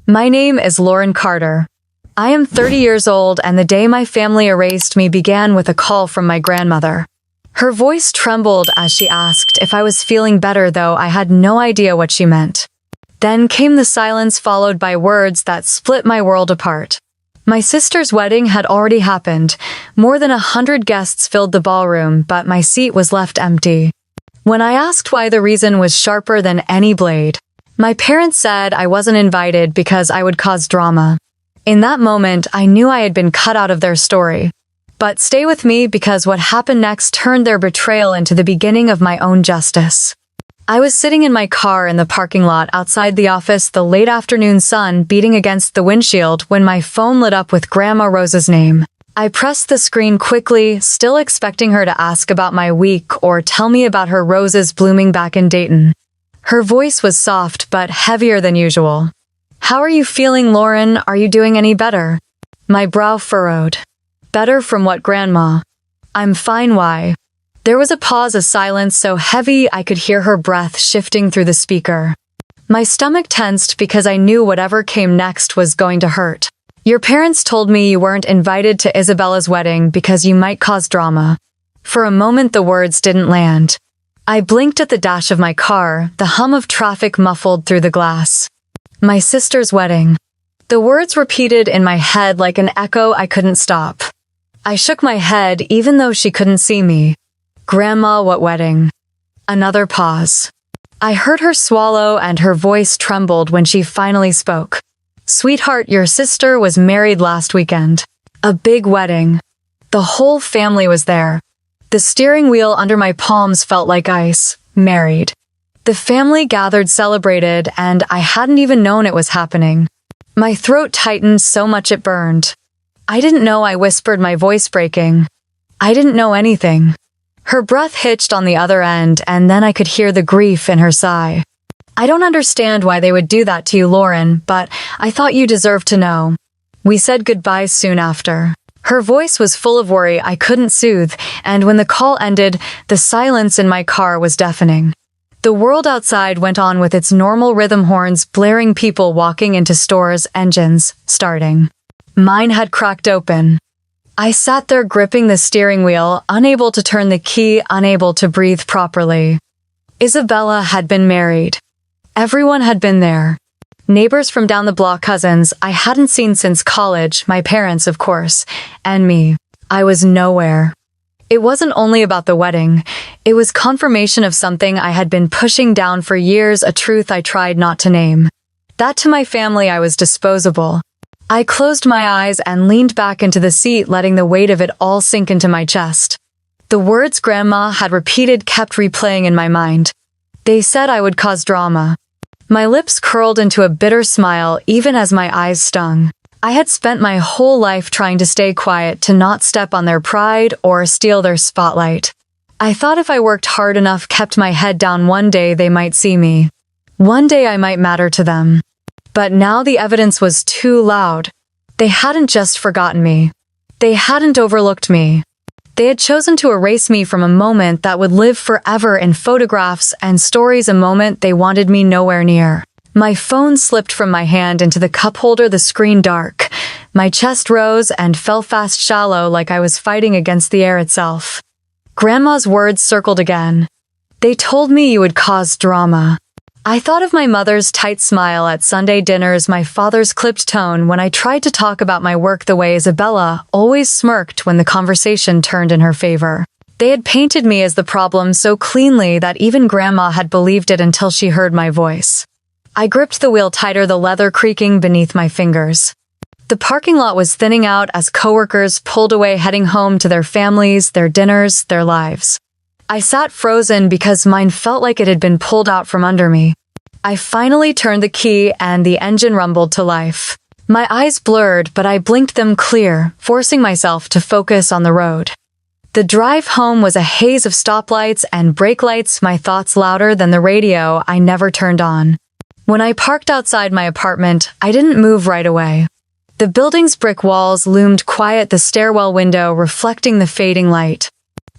My name is Lauren Carter. I am 30 years old, and the day my family erased me began with a call from my grandmother. Her voice trembled as she asked if I was feeling better, though I had no idea what she meant. Then came the silence, followed by words that split my world apart. My sister's wedding had already happened. More than 100 guests filled the ballroom, but my seat was left empty. When I asked why, the reason was sharper than any blade. My parents said I wasn't invited because I would cause drama. In that moment, I knew I had been cut out of their story. But stay with me, because what happened next turned their betrayal into the beginning of my own justice. I was sitting in my car in the parking lot outside the office, the late afternoon sun beating against the windshield, when my phone lit up with Grandma Rose's name. I pressed the screen quickly, still expecting her to ask about my week or tell me about her roses blooming back in Dayton. Her voice was soft but heavier than usual. "How are you feeling, Lauren? Are you doing any better?" My brow furrowed. "Better from what, Grandma?" "I'm fine, why?" There was a pause, a silence so heavy I could hear her breath shifting through the speaker. My stomach tensed because I knew whatever came next was going to hurt. "Your parents told me you weren't invited to Isabella's wedding because you might cause drama." For a moment the words didn't land. I blinked at the dash of my car, the hum of traffic muffled through the glass. My sister's wedding. The words repeated in my head like an echo I couldn't stop. I shook my head even though she couldn't see me. "Grandma, what wedding?" Another pause. I heard her swallow and her voice trembled when she finally spoke. "Sweetheart, your sister was married last weekend. A big wedding. The whole family was there." The steering wheel under my palms felt like ice. Married. The family gathered, celebrated, and I hadn't even known it was happening. My throat tightened so much it burned. "I didn't know," I whispered, my voice breaking. "I didn't know anything." Her breath hitched on the other end, and then I could hear the grief in her sigh. "I don't understand why they would do that to you, Lauren, but I thought you deserved to know." We said goodbye soon after. Her voice was full of worry I couldn't soothe, and when the call ended, the silence in my car was deafening. The world outside went on with its normal rhythm, horns blaring, people walking into stores, engines starting. Mine had cracked open. I sat there gripping the steering wheel, unable to turn the key, unable to breathe properly. Isabella had been married. Everyone had been there. Neighbors from down the block, cousins I hadn't seen since college, my parents, of course, and me. I was nowhere. It wasn't only about the wedding. It was confirmation of something I had been pushing down for years, a truth I tried not to name. That to my family I was disposable. I closed my eyes and leaned back into the seat, letting the weight of it all sink into my chest. The words Grandma had repeated kept replaying in my mind. They said I would cause drama. My lips curled into a bitter smile even as my eyes stung. I had spent my whole life trying to stay quiet, to not step on their pride or steal their spotlight. I thought if I worked hard enough, kept my head down, one day they might see me. One day I might matter to them. But now the evidence was too loud. They hadn't just forgotten me. They hadn't overlooked me. They had chosen to erase me from a moment that would live forever in photographs and stories, a moment they wanted me nowhere near. My phone slipped from my hand into the cup holder, the screen dark. My chest rose and fell fast, shallow, like I was fighting against the air itself. Grandma's words circled again. "They told me you would cause drama." I thought of my mother's tight smile at Sunday dinners, my father's clipped tone when I tried to talk about my work, the way Isabella always smirked when the conversation turned in her favor. They had painted me as the problem so cleanly that even Grandma had believed it until she heard my voice. I gripped the wheel tighter, the leather creaking beneath my fingers. The parking lot was thinning out as coworkers pulled away, heading home to their families, their dinners, their lives. I sat frozen because mine felt like it had been pulled out from under me. I finally turned the key and the engine rumbled to life. My eyes blurred, but I blinked them clear, forcing myself to focus on the road. The drive home was a haze of stoplights and brake lights, my thoughts louder than the radio I never turned on. When I parked outside my apartment, I didn't move right away. The building's brick walls loomed quiet, the stairwell window reflecting the fading light.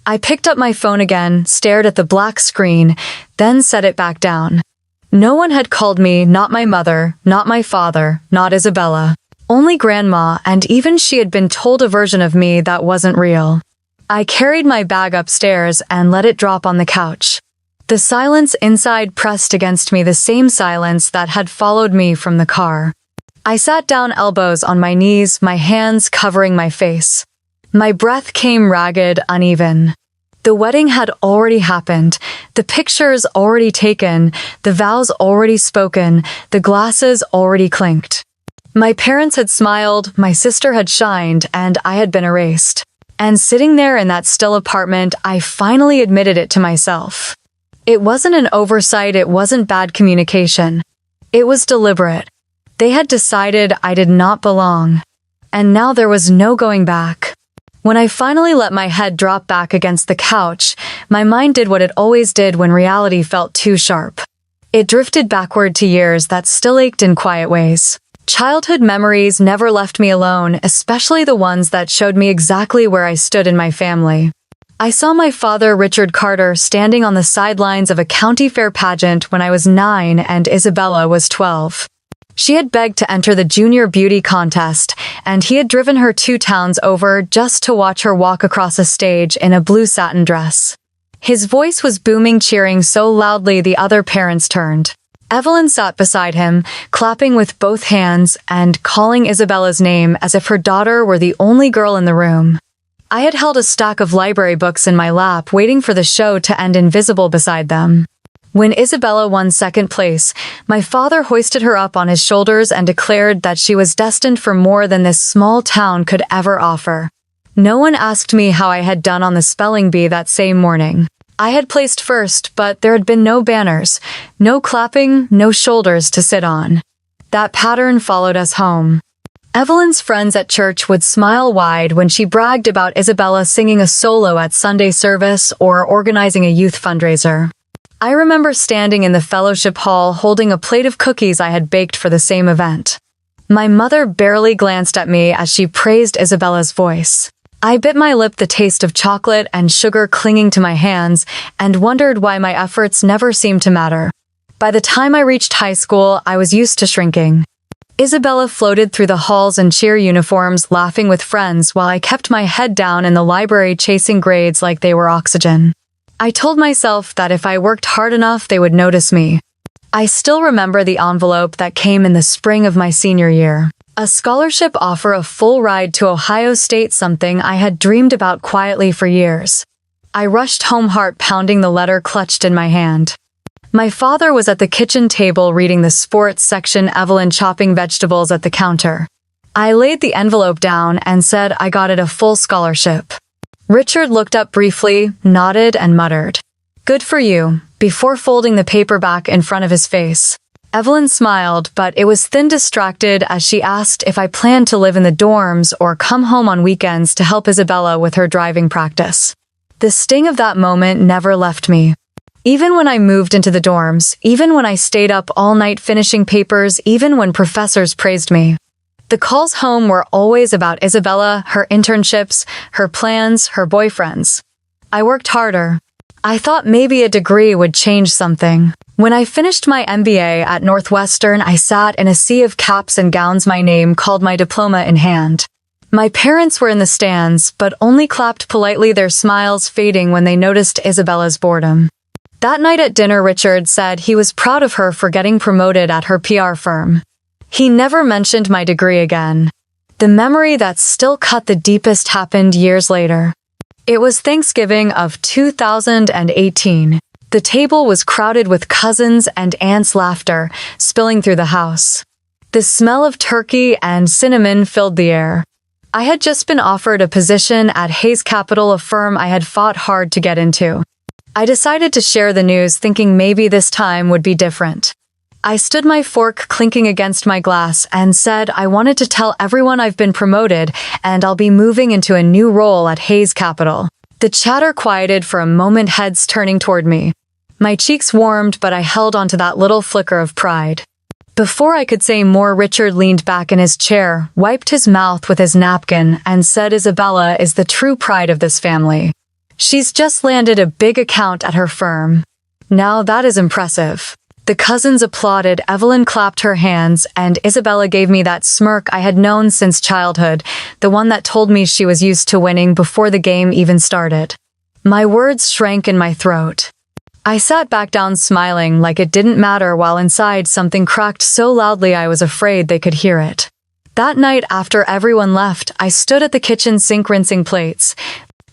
I picked up my phone again, stared at the black screen, then set it back down. No one had called me, not my mother, not my father, not Isabella. Only Grandma, and even she had been told a version of me that wasn't real. I carried my bag upstairs and let it drop on the couch. The silence inside pressed against me, the same silence that had followed me from the car. I sat down, elbows on my knees, my hands covering my face. My breath came ragged, uneven. The wedding had already happened, the pictures already taken, the vows already spoken, the glasses already clinked. My parents had smiled, my sister had shined, and I had been erased. And sitting there in that still apartment, I finally admitted it to myself. It wasn't an oversight, it wasn't bad communication. It was deliberate. They had decided I did not belong. And now there was no going back. When I finally let my head drop back against the couch, my mind did what it always did when reality felt too sharp. It drifted backward to years that still ached in quiet ways. Childhood memories never left me alone, especially the ones that showed me exactly where I stood in my family. I saw my father, Richard Carter, standing on the sidelines of a county fair pageant when I was 9 and Isabella was 12. She had begged to enter the junior beauty contest, and he had driven her 2 towns over just to watch her walk across a stage in a blue satin dress. His voice was booming, cheering so loudly the other parents turned. Evelyn sat beside him, clapping with both hands and calling Isabella's name as if her daughter were the only girl in the room. I had held a stack of library books in my lap, waiting for the show to end invisible beside them. When Isabella won second place, my father hoisted her up on his shoulders and declared that she was destined for more than this small town could ever offer. No one asked me how I had done on the spelling bee that same morning. I had placed first, but there had been no banners, no clapping, no shoulders to sit on. That pattern followed us home. Evelyn's friends at church would smile wide when she bragged about Isabella singing a solo at Sunday service or organizing a youth fundraiser. I remember standing in the fellowship hall holding a plate of cookies I had baked for the same event. My mother barely glanced at me as she praised Isabella's voice. I bit my lip, the taste of chocolate and sugar clinging to my hands, and wondered why my efforts never seemed to matter. By the time I reached high school, I was used to shrinking. Isabella floated through the halls in cheer uniforms, laughing with friends, while I kept my head down in the library chasing grades like they were oxygen. I told myself that if I worked hard enough, they would notice me. I still remember the envelope that came in the spring of my senior year. A scholarship offer, a full ride to Ohio State, something I had dreamed about quietly for years. I rushed home, heart pounding, the letter clutched in my hand. My father was at the kitchen table reading the sports section, Evelyn chopping vegetables at the counter. I laid the envelope down and said I got it, a full scholarship. Richard looked up briefly, nodded, and muttered, "Good for you," before folding the paper back in front of his face. Evelyn smiled, but it was thin, distracted, as she asked if I planned to live in the dorms or come home on weekends to help Isabella with her driving practice. The sting of that moment never left me. Even when I moved into the dorms, even when I stayed up all night finishing papers, even when professors praised me. The calls home were always about Isabella, her internships, her plans, her boyfriends. I worked harder. I thought maybe a degree would change something. When I finished my MBA at Northwestern, I sat in a sea of caps and gowns, my name called, my diploma in hand. My parents were in the stands, but only clapped politely, their smiles fading when they noticed Isabella's boredom. That night at dinner, Richard said he was proud of her for getting promoted at her PR firm. He never mentioned my degree again. The memory that still cut the deepest happened years later. It was Thanksgiving of 2018. The table was crowded with cousins and aunts' laughter spilling through the house. The smell of turkey and cinnamon filled the air. I had just been offered a position at Hayes Capital, a firm I had fought hard to get into. I decided to share the news, thinking maybe this time would be different. I stood, my fork clinking against my glass, and said I wanted to tell everyone I've been promoted and I'll be moving into a new role at Hayes Capital. The chatter quieted for a moment, heads turning toward me. My cheeks warmed, but I held onto that little flicker of pride. Before I could say more, Richard leaned back in his chair, wiped his mouth with his napkin, and said, "Isabella is the true pride of this family. She's just landed a big account at her firm. Now that is impressive." The cousins applauded, Evelyn clapped her hands, and Isabella gave me that smirk I had known since childhood, the one that told me she was used to winning before the game even started. My words shrank in my throat. I sat back down smiling like it didn't matter while inside something cracked so loudly I was afraid they could hear it. That night after everyone left, I stood at the kitchen sink rinsing plates.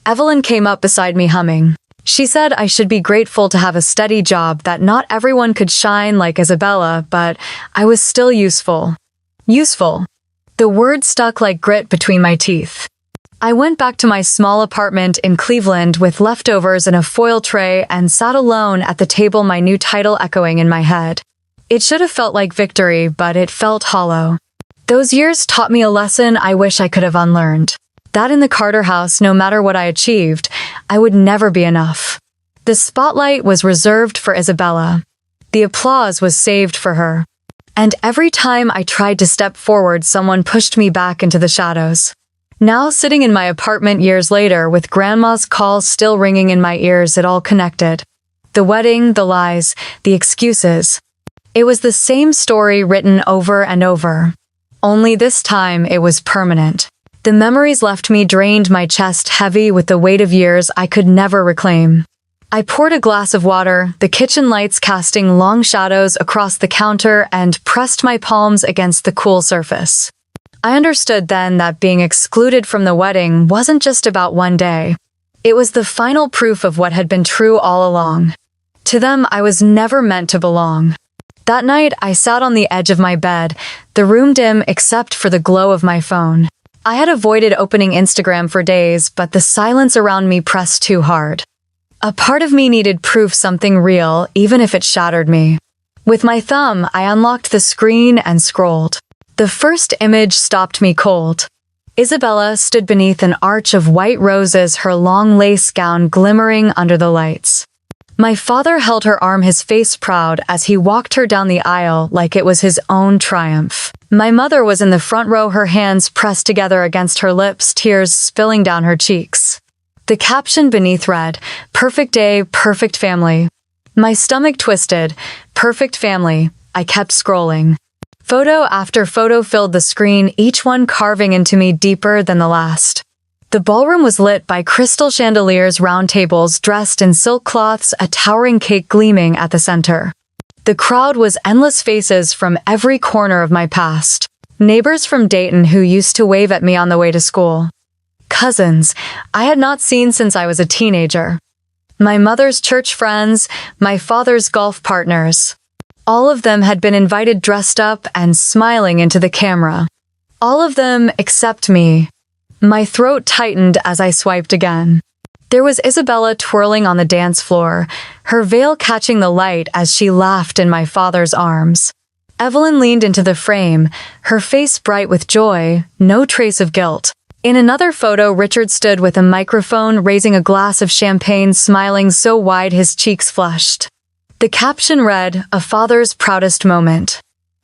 Evelyn came up beside me humming. She said I should be grateful to have a steady job, that not everyone could shine like Isabella, but I was still useful. Useful. The word stuck like grit between my teeth. I went back to my small apartment in Cleveland with leftovers in a foil tray and sat alone at the table, my new title echoing in my head. It should have felt like victory, but it felt hollow. Those years taught me a lesson I wish I could have unlearned. That in the Carter house, no matter what I achieved, I would never be enough. The spotlight was reserved for Isabella. The applause was saved for her. And every time I tried to step forward, someone pushed me back into the shadows. Now, sitting in my apartment years later, with Grandma's call still ringing in my ears, it all connected. The wedding, the lies, the excuses. It was the same story written over and over. Only this time it was permanent. The memories left me drained, my chest heavy with the weight of years I could never reclaim. I poured a glass of water, the kitchen lights casting long shadows across the counter, and pressed my palms against the cool surface. I understood then that being excluded from the wedding wasn't just about one day. It was the final proof of what had been true all along. To them, I was never meant to belong. That night, I sat on the edge of my bed, the room dim except for the glow of my phone. I had avoided opening Instagram for days, but the silence around me pressed too hard. A part of me needed proof, something real, even if it shattered me. With my thumb, I unlocked the screen and scrolled. The first image stopped me cold. Isabella stood beneath an arch of white roses, her long lace gown glimmering under the lights. My father held her arm, his face proud, as he walked her down the aisle like it was his own triumph. My mother was in the front row, her hands pressed together against her lips, tears spilling down her cheeks. The caption beneath read, "Perfect day, perfect family." My stomach twisted. Perfect family. I kept scrolling. Photo after photo filled the screen, each one carving into me deeper than the last. The ballroom was lit by crystal chandeliers, round tables dressed in silk cloths, a towering cake gleaming at the center. The crowd was endless, faces from every corner of my past. Neighbors from Dayton who used to wave at me on the way to school. Cousins I had not seen since I was a teenager. My mother's church friends, my father's golf partners. All of them had been invited, dressed up and smiling into the camera. All of them except me. My throat tightened as I swiped again. There was Isabella twirling on the dance floor, her veil catching the light as she laughed in my father's arms. Evelyn leaned into the frame, her face bright with joy, no trace of guilt. In another photo, Richard stood with a microphone, raising a glass of champagne, smiling so wide his cheeks flushed. The caption read, "A father's proudest moment."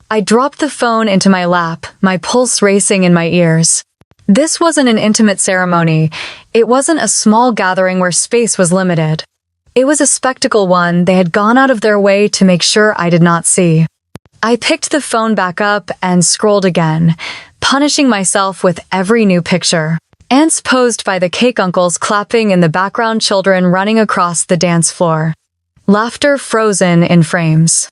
I dropped the phone into my lap, my pulse racing in my ears. This wasn't an intimate ceremony. It wasn't a small gathering where space was limited. It was a spectacle, one they had gone out of their way to make sure I did not see. I picked the phone back up and scrolled again, punishing myself with every new picture. Aunts posed by the cake, uncles clapping in the background, children running across the dance floor. Laughter frozen in frames.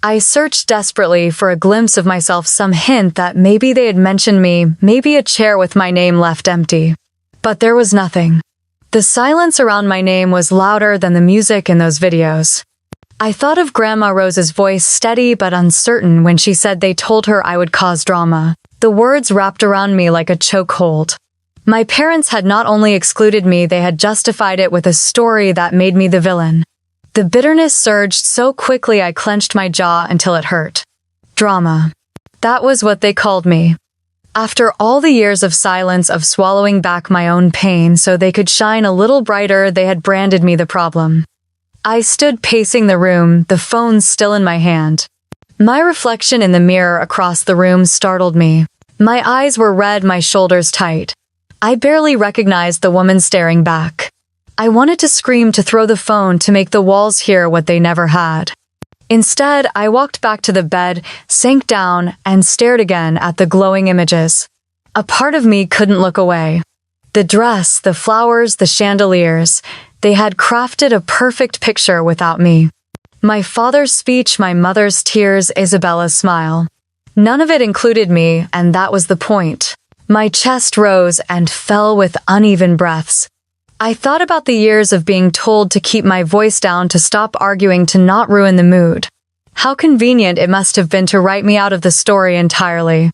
I searched desperately for a glimpse of myself, some hint that maybe they had mentioned me, maybe a chair with my name left empty. But there was nothing. The silence around my name was louder than the music in those videos. I thought of Grandma Rose's voice, steady but uncertain, when she said they told her I would cause drama. The words wrapped around me like a chokehold. My parents had not only excluded me, they had justified it with a story that made me the villain. The bitterness surged so quickly I clenched my jaw until it hurt. Drama. That was what they called me. After all the years of silence, of swallowing back my own pain so they could shine a little brighter, they had branded me the problem. I stood pacing the room, the phone still in my hand. My reflection in the mirror across the room startled me. My eyes were red, my shoulders tight. I barely recognized the woman staring back. I wanted to scream, to throw the phone, to make the walls hear what they never had. Instead, I walked back to the bed, sank down, and stared again at the glowing images. A part of me couldn't look away. The dress, the flowers, the chandeliers, they had crafted a perfect picture without me. My father's speech, my mother's tears, Isabella's smile. None of it included me, and that was the point. My chest rose and fell with uneven breaths. I thought about the years of being told to keep my voice down, to stop arguing, to not ruin the mood. How convenient it must have been to write me out of the story entirely.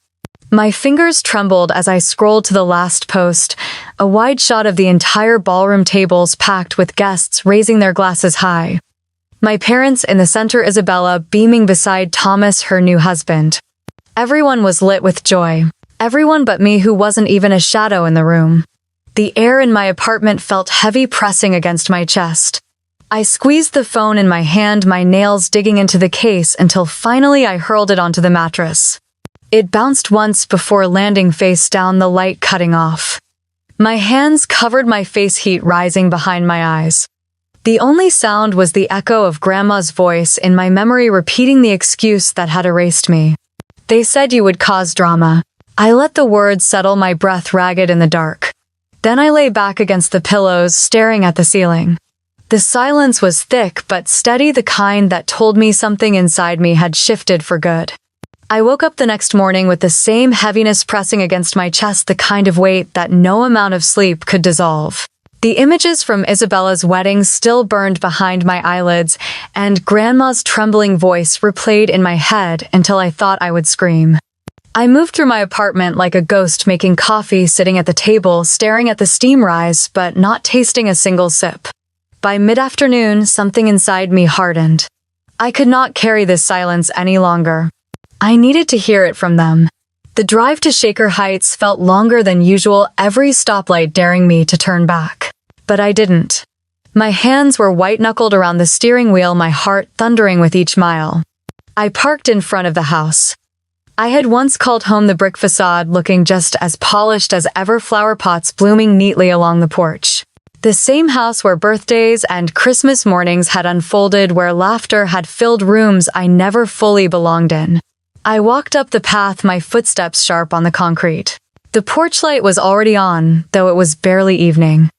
My fingers trembled as I scrolled to the last post, a wide shot of the entire ballroom, tables packed with guests raising their glasses high. My parents in the center, Isabella beaming beside Thomas, her new husband. Everyone was lit with joy. Everyone but me, who wasn't even a shadow in the room. The air in my apartment felt heavy, pressing against my chest. I squeezed the phone in my hand, my nails digging into the case, until finally I hurled it onto the mattress. It bounced once before landing face down, the light cutting off. My hands covered my face, heat rising behind my eyes. The only sound was the echo of Grandma's voice in my memory, repeating the excuse that had erased me. They said you would cause drama. I let the words settle, my breath ragged in the dark. Then I lay back against the pillows, staring at the ceiling. The silence was thick but steady, the kind that told me something inside me had shifted for good. I woke up the next morning with the same heaviness pressing against my chest, the kind of weight that no amount of sleep could dissolve. The images from Isabella's wedding still burned behind my eyelids, and Grandma's trembling voice replayed in my head until I thought I would scream. I moved through my apartment like a ghost, making coffee, sitting at the table, staring at the steam rise, but not tasting a single sip. By mid-afternoon, something inside me hardened. I could not carry this silence any longer. I needed to hear it from them. The drive to Shaker Heights felt longer than usual, every stoplight daring me to turn back. But I didn't. My hands were white-knuckled around the steering wheel, my heart thundering with each mile. I parked in front of the house. I had once called home, the brick facade looking just as polished as ever, flower pots blooming neatly along the porch. The same house where birthdays and Christmas mornings had unfolded, where laughter had filled rooms I never fully belonged in. I walked up the path, my footsteps sharp on the concrete. The porch light was already on, though it was barely evening.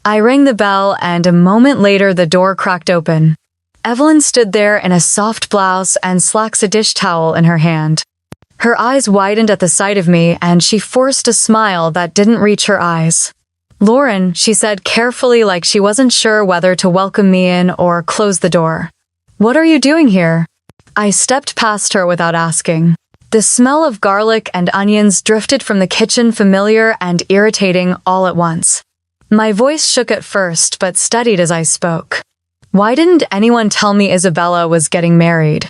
I rang the bell, and a moment later the door cracked open. Evelyn stood there in a soft blouse and slacks, a dish towel in her hand. Her eyes widened at the sight of me, and she forced a smile that didn't reach her eyes. "Lauren," she said carefully, like she wasn't sure whether to welcome me in or close the door. "What are you doing here?" I stepped past her without asking. The smell of garlic and onions drifted from the kitchen, familiar and irritating all at once. My voice shook at first, but steadied as I spoke. Why didn't anyone tell me Isabella was getting married?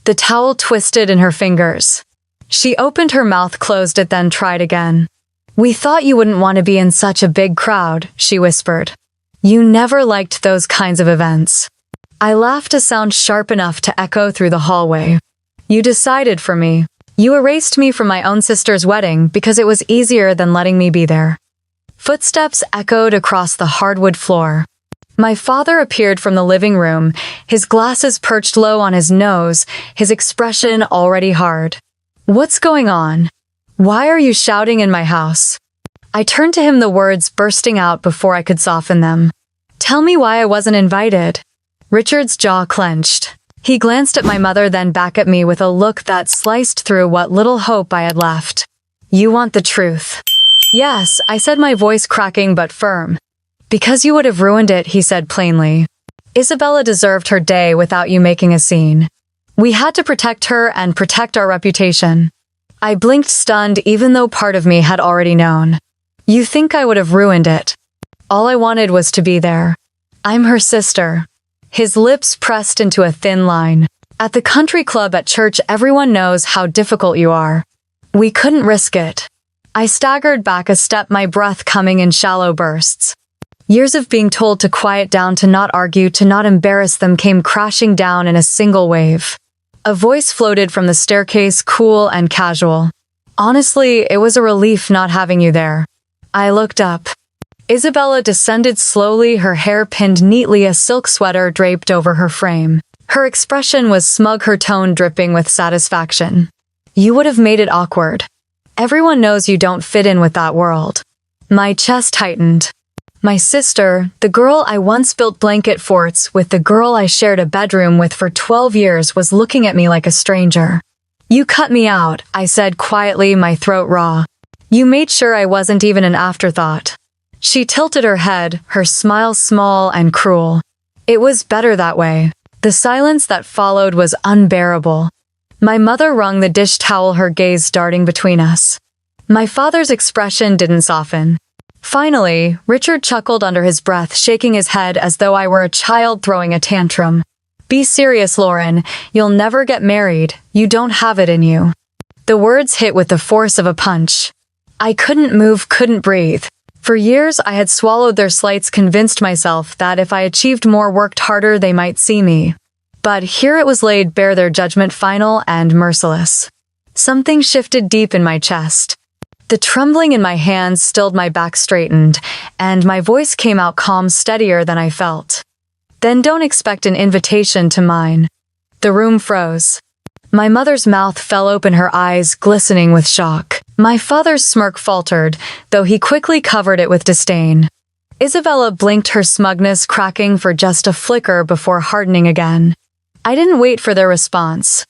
The towel twisted in her fingers. She opened her mouth, closed it, then tried again. "We thought you wouldn't want to be in such a big crowd," she whispered. "You never liked those kinds of events." I laughed, a sound sharp enough to echo through the hallway. "You decided for me. You erased me from my own sister's wedding because it was easier than letting me be there." Footsteps echoed across the hardwood floor. My father appeared from the living room, his glasses perched low on his nose, his expression already hard. "What's going on? Why are you shouting in my house?" I turned to him, the words bursting out before I could soften them. "Tell me why I wasn't invited." Richard's jaw clenched. He glanced at my mother, then back at me with a look that sliced through what little hope I had left. "You want the truth?" "Yes," I said, my voice cracking but firm. "Because you would have ruined it," he said plainly. "Isabella deserved her day without you making a scene. We had to protect her and protect our reputation." I blinked, stunned, even though part of me had already known. "You think I would have ruined it?" "All I wanted was to be there. I'm her sister." His lips pressed into a thin line. "At the country club, at church, everyone knows how difficult you are. We couldn't risk it." I staggered back a step, my breath coming in shallow bursts. Years of being told to quiet down, to not argue, to not embarrass them came crashing down in a single wave. A voice floated from the staircase, cool and casual. "Honestly, it was a relief not having you there." I looked up. Isabella descended slowly, her hair pinned neatly, a silk sweater draped over her frame. Her expression was smug, her tone dripping with satisfaction. You would have made it awkward. Everyone knows you don't fit in with that world. My chest tightened. My sister, the girl I once built blanket forts with, the girl I shared a bedroom with for 12 years, was looking at me like a stranger. You cut me out, I said quietly, my throat raw. You made sure I wasn't even an afterthought. She tilted her head, her smile small and cruel. It was better that way. The silence that followed was unbearable. My mother wrung the dish towel, her gaze darting between us. My father's expression didn't soften. Finally, Richard chuckled under his breath, shaking his head as though I were a child throwing a tantrum. Be serious, Lauren. You'll never get married. You don't have it in you. The words hit with the force of a punch. I couldn't move, couldn't breathe. For years, I had swallowed their slights, convinced myself that if I achieved more, worked harder, they might see me. But here it was laid bare, their judgment final and merciless. Something shifted deep in my chest. The trembling in my hands stilled, my back straightened, and my voice came out calm, steadier than I felt. Then don't expect an invitation to mine. The room froze. My mother's mouth fell open, her eyes glistening with shock. My father's smirk faltered, though he quickly covered it with disdain. Isabella blinked, her smugness cracking for just a flicker before hardening again. I didn't wait for their response.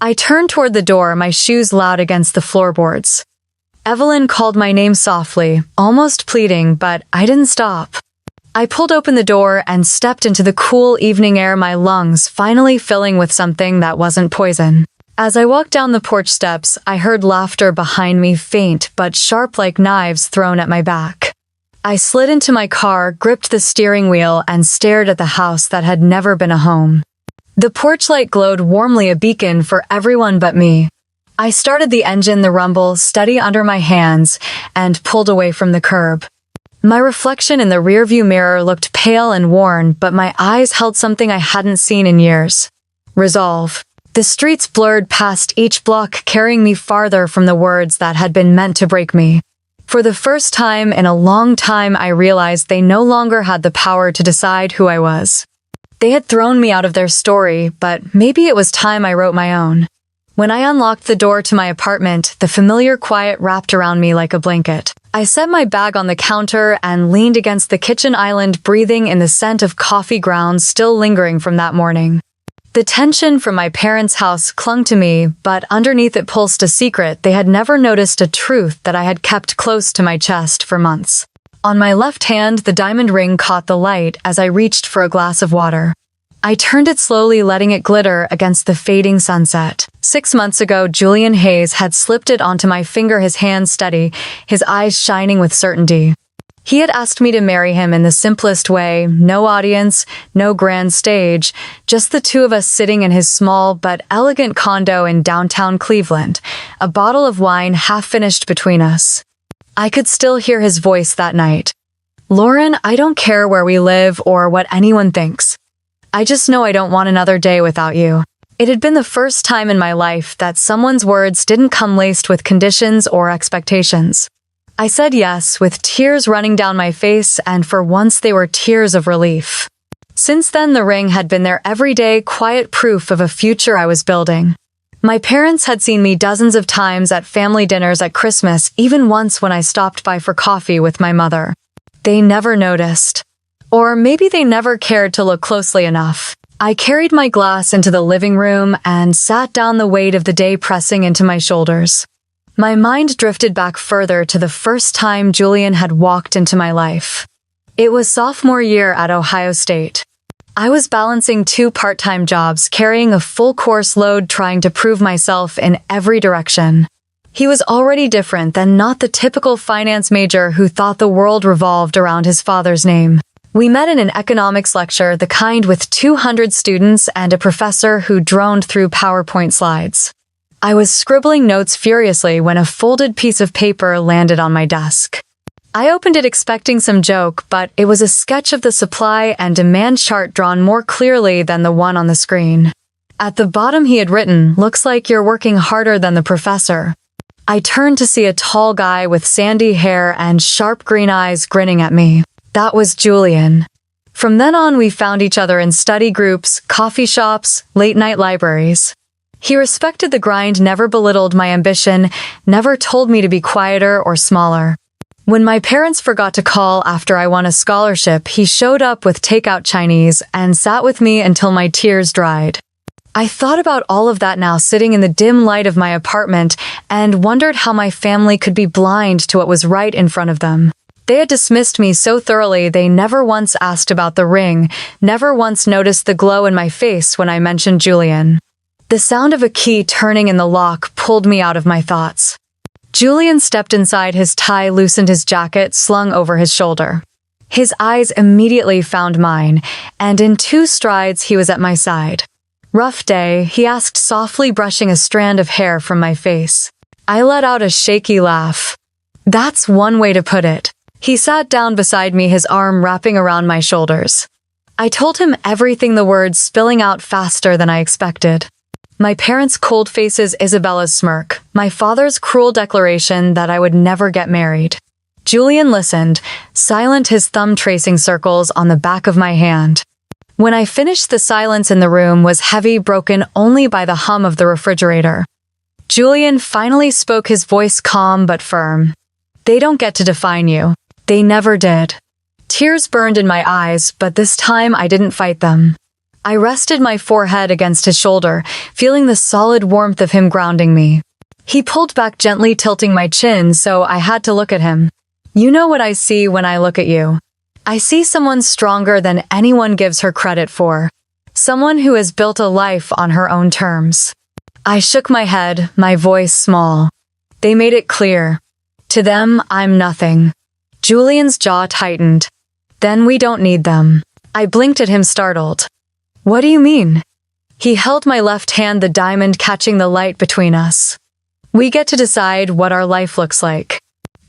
I turned toward the door, my shoes loud against the floorboards. Evelyn called my name softly, almost pleading, but I didn't stop. I pulled open the door and stepped into the cool evening air, my lungs finally filling with something that wasn't poison. As I walked down the porch steps, I heard laughter behind me, faint but sharp like knives thrown at my back. I slid into my car, gripped the steering wheel, and stared at the house that had never been a home. The porch light glowed warmly, a beacon for everyone but me. I started the engine, the rumble steady under my hands, and pulled away from the curb. My reflection in the rearview mirror looked pale and worn, but my eyes held something I hadn't seen in years. Resolve. The streets blurred past each block, carrying me farther from the words that had been meant to break me. For the first time in a long time, I realized they no longer had the power to decide who I was. They had thrown me out of their story, but maybe it was time I wrote my own. When I unlocked the door to my apartment, the familiar quiet wrapped around me like a blanket. I set my bag on the counter and leaned against the kitchen island, breathing in the scent of coffee grounds still lingering from that morning. The tension from my parents' house clung to me, but underneath it pulsed a secret. They had never noticed, a truth that I had kept close to my chest for months. On my left hand, the diamond ring caught the light as I reached for a glass of water. I turned it slowly, letting it glitter against the fading sunset. 6 months ago, Julian Hayes had slipped it onto my finger, his hand steady, his eyes shining with certainty. He had asked me to marry him in the simplest way, no audience, no grand stage, just the two of us sitting in his small but elegant condo in downtown Cleveland, a bottle of wine half finished between us. I could still hear his voice that night. Lauren, I don't care where we live or what anyone thinks. I just know I don't want another day without you. It had been the first time in my life that someone's words didn't come laced with conditions or expectations. I said yes, with tears running down my face, and for once they were tears of relief. Since then, the ring had been their everyday, quiet proof of a future I was building. My parents had seen me dozens of times at family dinners, at Christmas, even once when I stopped by for coffee with my mother. They never noticed. Or maybe they never cared to look closely enough. I carried my glass into the living room and sat down, the weight of the day pressing into my shoulders. My mind drifted back further to the first time Julian had walked into my life. It was sophomore year at Ohio State. I was balancing 2 part-time jobs, carrying a full course load, trying to prove myself in every direction. He was already different than not the typical finance major who thought the world revolved around his father's name. We met in an economics lecture, the kind with 200 students and a professor who droned through PowerPoint slides. I was scribbling notes furiously when a folded piece of paper landed on my desk. I opened it expecting some joke, but it was a sketch of the supply and demand chart drawn more clearly than the one on the screen. At the bottom he had written, "Looks like you're working harder than the professor." I turned to see a tall guy with sandy hair and sharp green eyes grinning at me. That was Julian. From then on, we found each other in study groups, coffee shops, late-night libraries. He respected the grind, never belittled my ambition, never told me to be quieter or smaller. When my parents forgot to call after I won a scholarship, he showed up with takeout Chinese and sat with me until my tears dried. I thought about all of that now, sitting in the dim light of my apartment, and wondered how my family could be blind to what was right in front of them. They had dismissed me so thoroughly they never once asked about the ring, never once noticed the glow in my face when I mentioned Julian. The sound of a key turning in the lock pulled me out of my thoughts. Julian stepped inside, his tie loosened, his jacket slung over his shoulder. His eyes immediately found mine, and in 2 strides he was at my side. "Rough day?" he asked softly, brushing a strand of hair from my face. I let out a shaky laugh. "That's one way to put it." He sat down beside me, his arm wrapping around my shoulders. I told him everything, the words spilling out faster than I expected. My parents' cold faces, Isabella's smirk, my father's cruel declaration that I would never get married. Julian listened, silent, his thumb tracing circles on the back of my hand. When I finished, the silence in the room was heavy, broken only by the hum of the refrigerator. Julian finally spoke, his voice calm but firm. "They don't get to define you. They never did." Tears burned in my eyes, but this time I didn't fight them. I rested my forehead against his shoulder, feeling the solid warmth of him grounding me. He pulled back gently, tilting my chin, so I had to look at him. "You know what I see when I look at you. I see someone stronger than anyone gives her credit for. Someone who has built a life on her own terms." I shook my head, my voice small. "They made it clear. To them, I'm nothing." Julian's jaw tightened. "Then we don't need them." I blinked at him, startled. "What do you mean?" He held my left hand, the diamond catching the light between us. "We get to decide what our life looks like.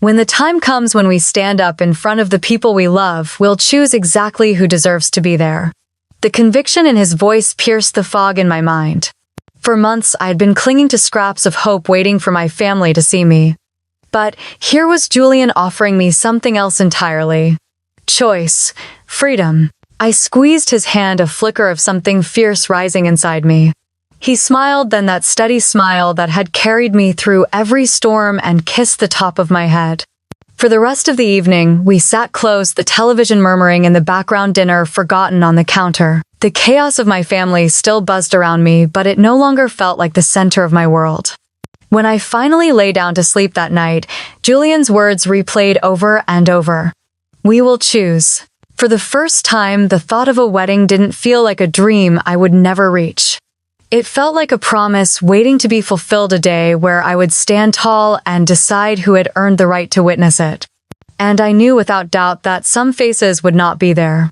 When the time comes, when we stand up in front of the people we love, we'll choose exactly who deserves to be there." The conviction in his voice pierced the fog in my mind. For months, I'd been clinging to scraps of hope, waiting for my family to see me. But here was Julian offering me something else entirely. Choice. Freedom. I squeezed his hand, a flicker of something fierce rising inside me. He smiled, then that steady smile that had carried me through every storm, and kissed the top of my head. For the rest of the evening, we sat close, the television murmuring in the background, dinner forgotten on the counter. The chaos of my family still buzzed around me, but it no longer felt like the center of my world. When I finally lay down to sleep that night, Julian's words replayed over and over. "We will choose." For the first time, the thought of a wedding didn't feel like a dream I would never reach. It felt like a promise waiting to be fulfilled, a day where I would stand tall and decide who had earned the right to witness it. And I knew without doubt that some faces would not be there.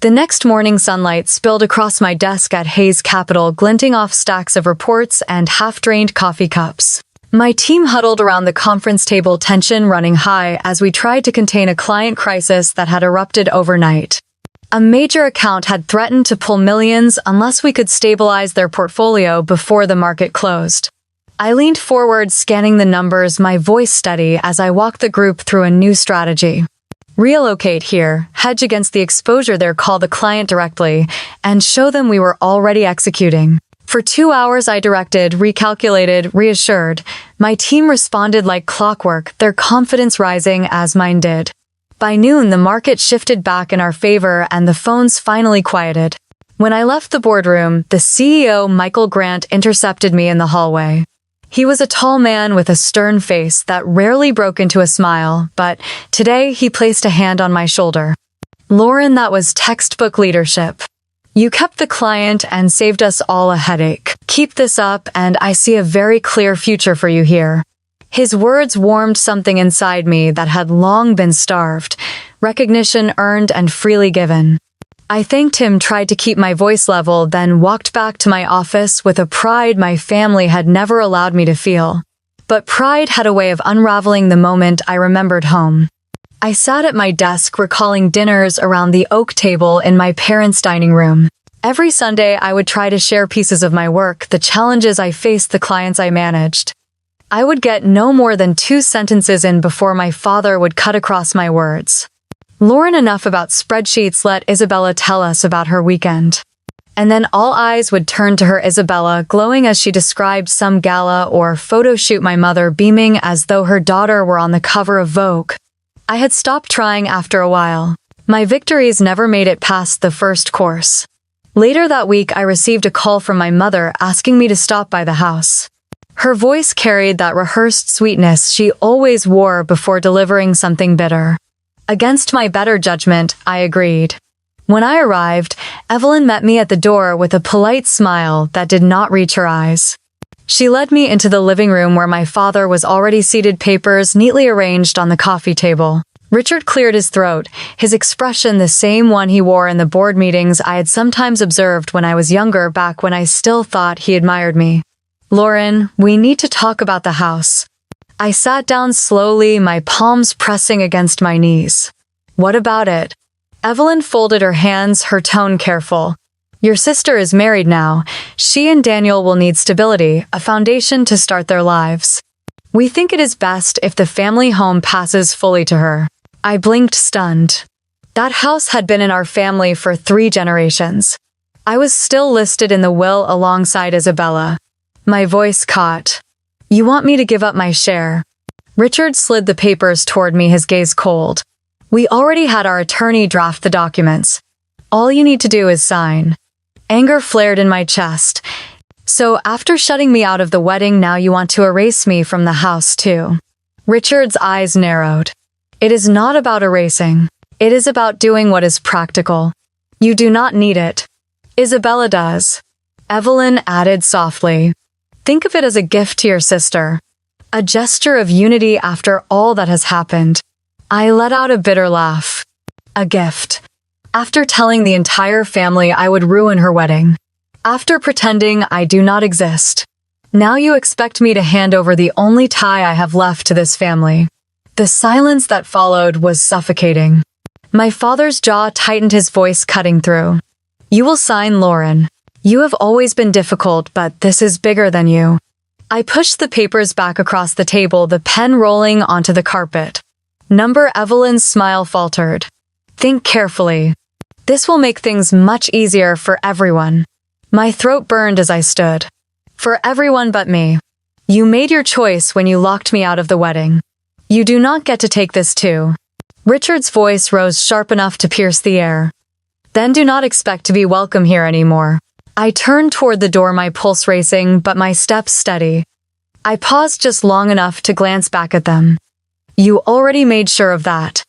The next morning, sunlight spilled across my desk at Hayes Capital, glinting off stacks of reports and half-drained coffee cups. My team huddled around the conference table, tension running high as we tried to contain a client crisis that had erupted overnight. A major account had threatened to pull millions unless we could stabilize their portfolio before the market closed. I leaned forward, scanning the numbers, my voice steady as I walked the group through a new strategy. Relocate here, hedge against the exposure there, call the client directly, and show them we were already executing. For 2 hours I directed, recalculated, reassured. My team responded like clockwork, their confidence rising as mine did. By noon, the market shifted back in our favor and the phones finally quieted. When I left the boardroom, the CEO, Michael Grant, intercepted me in the hallway. He was a tall man with a stern face that rarely broke into a smile, but today he placed a hand on my shoulder. "Lauren, that was textbook leadership. You kept the client and saved us all a headache. Keep this up, and I see a very clear future for you here." His words warmed something inside me that had long been starved, recognition earned and freely given. I thanked him, tried to keep my voice level, then walked back to my office with a pride my family had never allowed me to feel. But pride had a way of unraveling the moment I remembered home. I sat at my desk, recalling dinners around the oak table in my parents' dining room. Every Sunday, I would try to share pieces of my work, the challenges I faced, the clients I managed. I would get no more than 2 sentences in before my father would cut across my words. Lauren, enough about spreadsheets, let Isabella tell us about her weekend. And then all eyes would turn to her, Isabella, glowing as she described some gala or photo shoot, my mother beaming as though her daughter were on the cover of Vogue. I had stopped trying after a while. My victories never made it past the first course. Later that week, I received a call from my mother asking me to stop by the house. Her voice carried that rehearsed sweetness she always wore before delivering something bitter. Against my better judgment, I agreed. When I arrived, Evelyn met me at the door with a polite smile that did not reach her eyes. She led me into the living room where my father was already seated, papers neatly arranged on the coffee table. Richard cleared his throat, his expression the same one he wore in the board meetings I had sometimes observed when I was younger, back when I still thought he admired me. Lauren, we need to talk about the house. I sat down slowly, my palms pressing against my knees. What about it? Evelyn folded her hands, her tone careful. Your sister is married now. She and Daniel will need stability, a foundation to start their lives. We think it is best if the family home passes fully to her. I blinked, stunned. That house had been in our family for 3 generations. I was still listed in the will alongside Isabella. My voice caught. You want me to give up my share? Richard slid the papers toward me, his gaze cold. We already had our attorney draft the documents. All you need to do is sign. Anger flared in my chest. So after shutting me out of the wedding, now you want to erase me from the house too? Richard's eyes narrowed. It is not about erasing. It is about doing what is practical. You do not need it. Isabella does. Evelyn added softly. Think of it as a gift to your sister. A gesture of unity after all that has happened. I let out a bitter laugh. A gift. After telling the entire family I would ruin her wedding. After pretending I do not exist. Now you expect me to hand over the only tie I have left to this family. The silence that followed was suffocating. My father's jaw tightened, his voice cutting through. You will sign, Lauren. You have always been difficult, but this is bigger than you. I pushed the papers back across the table, the pen rolling onto the carpet. Evelyn's smile faltered. Think carefully. This will make things much easier for everyone. My throat burned as I stood. For everyone but me. You made your choice when you locked me out of the wedding. You do not get to take this too. Richard's voice rose sharp enough to pierce the air. Then do not expect to be welcome here anymore. I turned toward the door, my pulse racing, but my steps steady. I paused just long enough to glance back at them. You already made sure of that.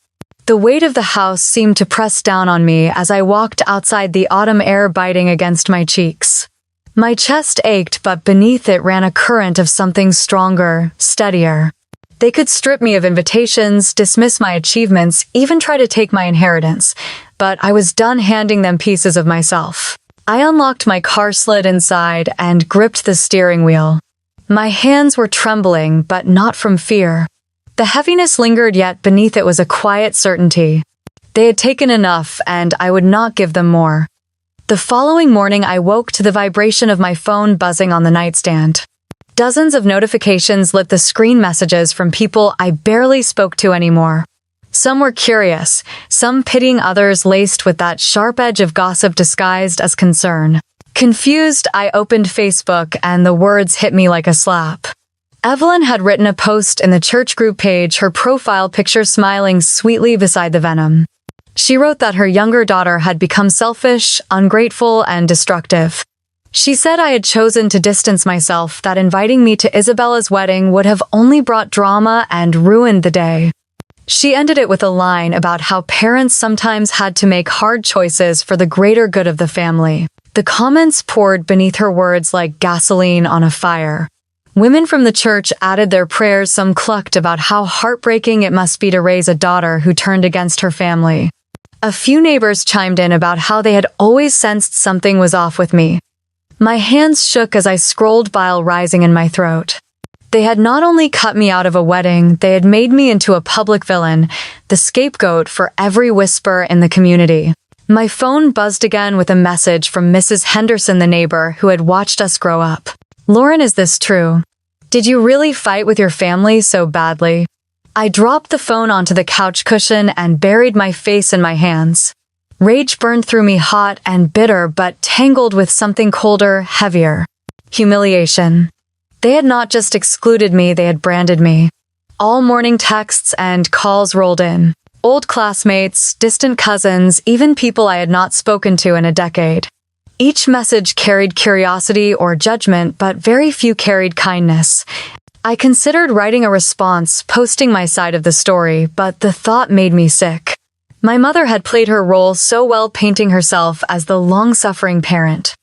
The weight of the house seemed to press down on me as I walked outside, the autumn air biting against my cheeks. My chest ached, but beneath it ran a current of something stronger, steadier. They could strip me of invitations, dismiss my achievements, even try to take my inheritance, but I was done handing them pieces of myself. I unlocked my car, slid inside, and gripped the steering wheel. My hands were trembling, but not from fear. The heaviness lingered, yet beneath it was a quiet certainty. They had taken enough, and I would not give them more. The following morning, I woke to the vibration of my phone buzzing on the nightstand. Dozens of notifications lit the screen, messages from people I barely spoke to anymore. Some were curious, some pitying, others laced with that sharp edge of gossip disguised as concern. Confused, I opened Facebook, and the words hit me like a slap. Evelyn had written a post in the church group page, her profile picture smiling sweetly beside the venom. She wrote that her younger daughter had become selfish, ungrateful, and destructive. She said I had chosen to distance myself, that inviting me to Isabella's wedding would have only brought drama and ruined the day. She ended it with a line about how parents sometimes had to make hard choices for the greater good of the family. The comments poured beneath her words like gasoline on a fire. Women from the church added their prayers, some clucked about how heartbreaking it must be to raise a daughter who turned against her family. A few neighbors chimed in about how they had always sensed something was off with me. My hands shook as I scrolled, bile rising in my throat. They had not only cut me out of a wedding, they had made me into a public villain, the scapegoat for every whisper in the community. My phone buzzed again with a message from Mrs. Henderson, the neighbor who had watched us grow up. Lauren, is this true? Did you really fight with your family so badly? I dropped the phone onto the couch cushion and buried my face in my hands. Rage burned through me, hot and bitter, but tangled with something colder, heavier. Humiliation. They had not just excluded me, they had branded me. All morning texts and calls rolled in. Old classmates, distant cousins, even people I had not spoken to in a decade. Each message carried curiosity or judgment, but very few carried kindness. I considered writing a response, posting my side of the story, but the thought made me sick. My mother had played her role so well, painting herself as the long-suffering parent.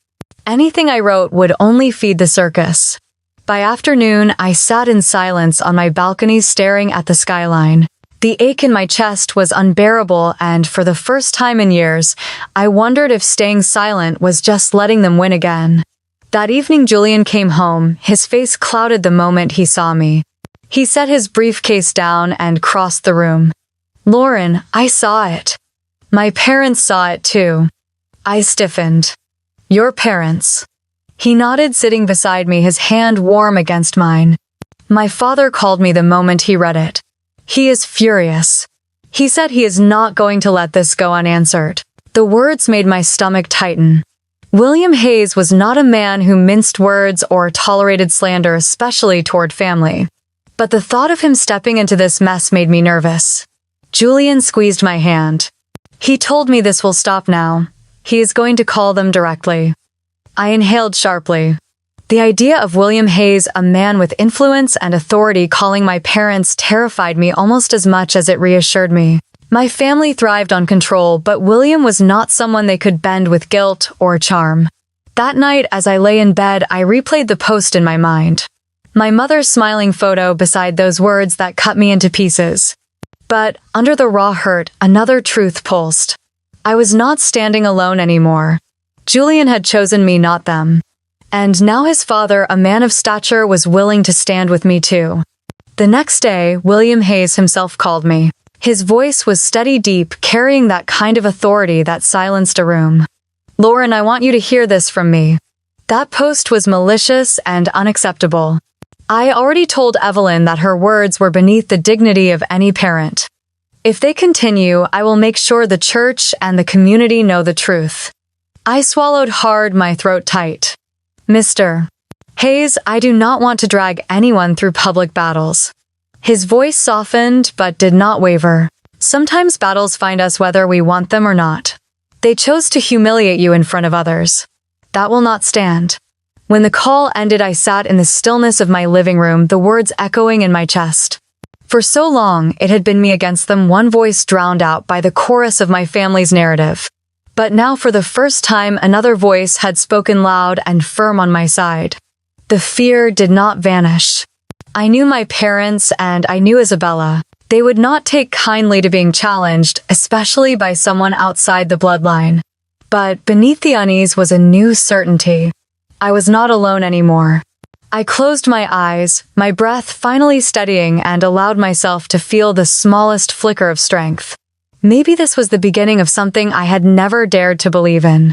Anything I wrote would only feed the circus. By afternoon, I sat in silence on my balcony staring at the skyline. The ache in my chest was unbearable, and for the first time in years, I wondered if staying silent was just letting them win again. That evening Julian came home, his face clouded the moment he saw me. He set his briefcase down and crossed the room. "Lauren, I saw it. My parents saw it too." I stiffened. "Your parents?" He nodded, sitting beside me, his hand warm against mine. "My father called me the moment he read it. He is furious. He said he is not going to let this go unanswered." The words made my stomach tighten. William Hayes was not a man who minced words or tolerated slander, especially toward family. But the thought of him stepping into this mess made me nervous. Julian squeezed my hand. "He told me this will stop now. He is going to call them directly." I inhaled sharply. The idea of William Hayes, a man with influence and authority, calling my parents terrified me almost as much as it reassured me. My family thrived on control, but William was not someone they could bend with guilt or charm. That night, as I lay in bed, I replayed the post in my mind. My mother's smiling photo beside those words that cut me into pieces. But, under the raw hurt, another truth pulsed. I was not standing alone anymore. Julian had chosen me, not them. And now his father, a man of stature, was willing to stand with me too. The next day, William Hayes himself called me. His voice was steady, deep, carrying that kind of authority that silenced a room. "Lauren, I want you to hear this from me. That post was malicious and unacceptable. I already told Evelyn that her words were beneath the dignity of any parent. If they continue, I will make sure the church and the community know the truth." I swallowed hard, my throat tight. "Mr. Hayes, I do not want to drag anyone through public battles." His voice softened but did not waver. "Sometimes battles find us whether we want them or not. They chose to humiliate you in front of others. That will not stand." When the call ended, I sat in the stillness of my living room, the words echoing in my chest. For so long, it had been me against them, one voice drowned out by the chorus of my family's narrative. But now, for the first time, another voice had spoken loud and firm on my side. The fear did not vanish. I knew my parents and I knew Isabella. They would not take kindly to being challenged, especially by someone outside the bloodline. But beneath the unease was a new certainty. I was not alone anymore. I closed my eyes, my breath finally steadying, and allowed myself to feel the smallest flicker of strength. Maybe this was the beginning of something I had never dared to believe in.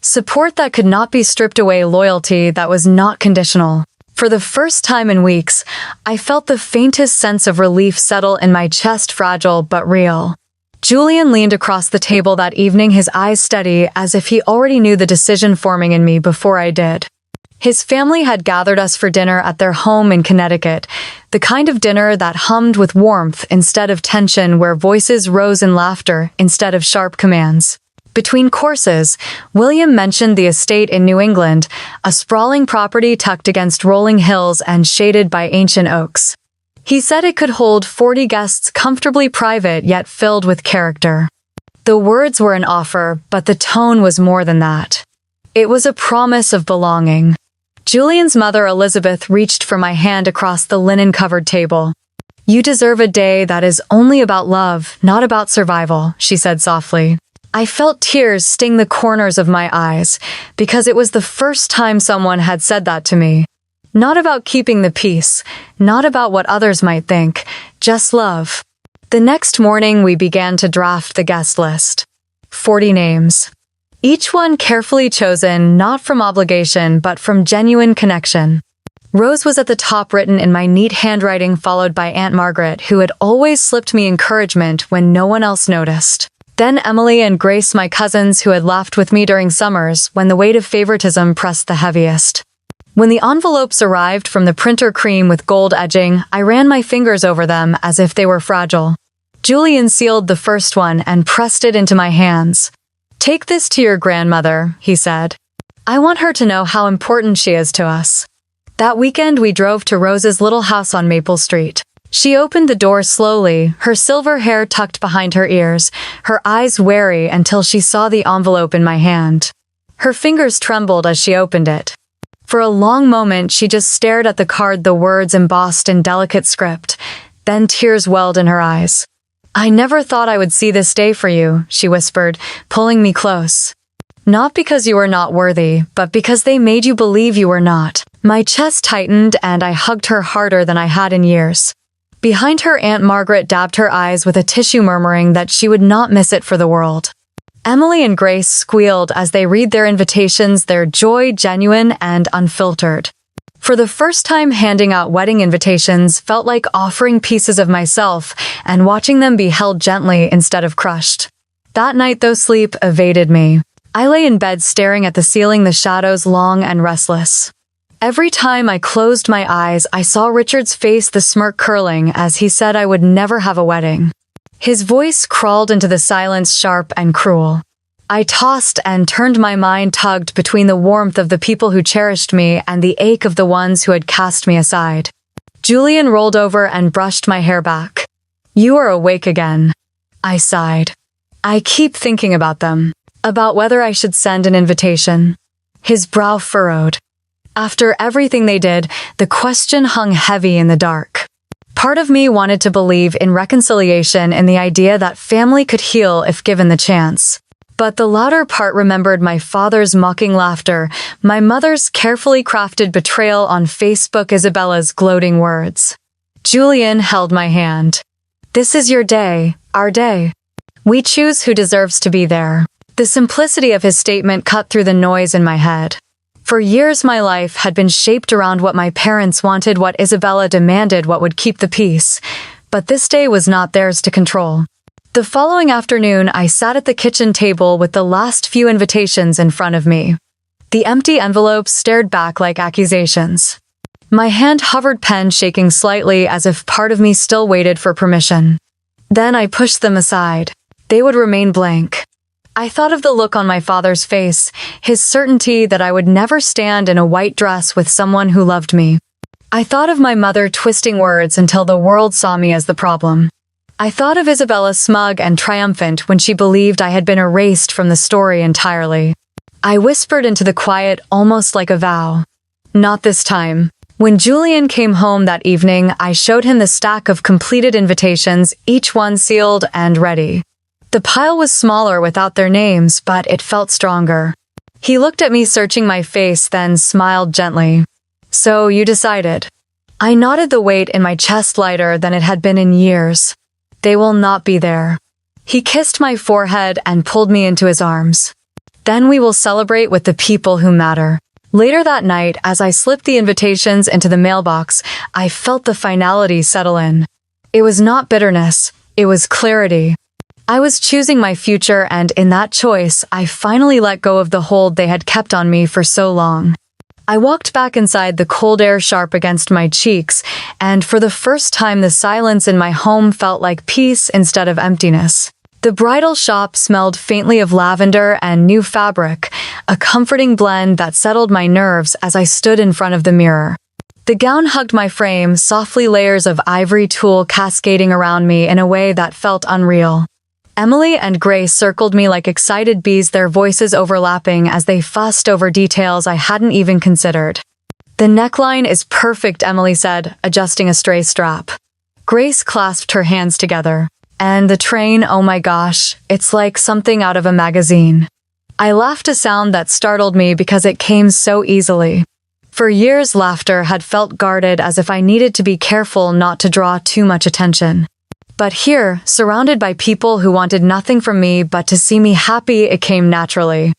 Support that could not be stripped away, loyalty that was not conditional. For the first time in weeks, I felt the faintest sense of relief settle in my chest, fragile but real. Julian leaned across the table that evening, his eyes steady, as if he already knew the decision forming in me before I did. His family had gathered us for dinner at their home in Connecticut, the kind of dinner that hummed with warmth instead of tension, where voices rose in laughter instead of sharp commands. Between courses, William mentioned the estate in New England, a sprawling property tucked against rolling hills and shaded by ancient oaks. He said it could hold 40 guests, comfortably private yet filled with character. The words were an offer, but the tone was more than that. It was a promise of belonging. Julian's mother, Elizabeth, reached for my hand across the linen-covered table. "You deserve a day that is only about love, not about survival," she said softly. I felt tears sting the corners of my eyes, because it was the first time someone had said that to me. Not about keeping the peace, not about what others might think, just love. The next morning we began to draft the guest list. 40 names. Each one carefully chosen, not from obligation but from genuine connection. Rose was at the top, written in my neat handwriting, followed by Aunt Margaret, who had always slipped me encouragement when no one else noticed. Then Emily and Grace, my cousins, who had laughed with me during summers when the weight of favoritism pressed the heaviest. When the envelopes arrived from the printer, cream with gold edging, I ran my fingers over them as if they were fragile. Julian sealed the first one and pressed it into my hands. "Take this to your grandmother," he said. "I want her to know how important she is to us." That weekend we drove to Rose's little house on Maple Street. She opened the door slowly, her silver hair tucked behind her ears, her eyes wary until she saw the envelope in my hand. Her fingers trembled as she opened it. For a long moment she just stared at the card, the words embossed in delicate script. Then tears welled in her eyes. "I never thought I would see this day for you," she whispered, pulling me close. "Not because you were not worthy, but because they made you believe you were not." My chest tightened and I hugged her harder than I had in years. Behind her, Aunt Margaret dabbed her eyes with a tissue, murmuring that she would not miss it for the world. Emily and Grace squealed as they read their invitations, their joy genuine and unfiltered. For the first time, handing out wedding invitations felt like offering pieces of myself and watching them be held gently instead of crushed. That night, though, sleep evaded me. I lay in bed staring at the ceiling, the shadows long and restless. Every time I closed my eyes, I saw Richard's face, the smirk curling as he said I would never have a wedding. His voice crawled into the silence, sharp and cruel. I tossed and turned, my mind tugged between the warmth of the people who cherished me and the ache of the ones who had cast me aside. Julian rolled over and brushed my hair back. "You are awake again," I sighed. "I keep thinking about them, about whether I should send an invitation." His brow furrowed. After everything they did, the question hung heavy in the dark. Part of me wanted to believe in reconciliation, in the idea that family could heal if given the chance. But the latter part remembered my father's mocking laughter, my mother's carefully crafted betrayal on Facebook, Isabella's gloating words. Julian held my hand. "This is your day, our day. We choose who deserves to be there." The simplicity of his statement cut through the noise in my head. For years my life had been shaped around what my parents wanted, what Isabella demanded, what would keep the peace. But this day was not theirs to control. The following afternoon I sat at the kitchen table with the last few invitations in front of me. The empty envelopes stared back like accusations. My hand hovered, pen shaking slightly as if part of me still waited for permission. Then I pushed them aside. They would remain blank. I thought of the look on my father's face, his certainty that I would never stand in a white dress with someone who loved me. I thought of my mother twisting words until the world saw me as the problem. I thought of Isabella, smug and triumphant when she believed I had been erased from the story entirely. I whispered into the quiet, almost like a vow. "Not this time." When Julian came home that evening, I showed him the stack of completed invitations, each one sealed and ready. The pile was smaller without their names, but it felt stronger. He looked at me, searching my face, then smiled gently. "So you decided?" I nodded, the weight in my chest lighter than it had been in years. "They will not be there." He kissed my forehead and pulled me into his arms. "Then we will celebrate with the people who matter." Later that night, as I slipped the invitations into the mailbox, I felt the finality settle in. It was not bitterness, it was clarity. I was choosing my future, and in that choice, I finally let go of the hold they had kept on me for so long. I walked back inside, the cold air sharp against my cheeks, and for the first time the silence in my home felt like peace instead of emptiness. The bridal shop smelled faintly of lavender and new fabric, a comforting blend that settled my nerves as I stood in front of the mirror. The gown hugged my frame, softly, layers of ivory tulle cascading around me in a way that felt unreal. Emily and Grace circled me like excited bees, their voices overlapping as they fussed over details I hadn't even considered. "The neckline is perfect," Emily said, adjusting a stray strap. Grace clasped her hands together. "And the train, oh my gosh, it's like something out of a magazine." I laughed, a sound that startled me because it came so easily. For years, laughter had felt guarded, as if I needed to be careful not to draw too much attention. But here, surrounded by people who wanted nothing from me but to see me happy, it came naturally.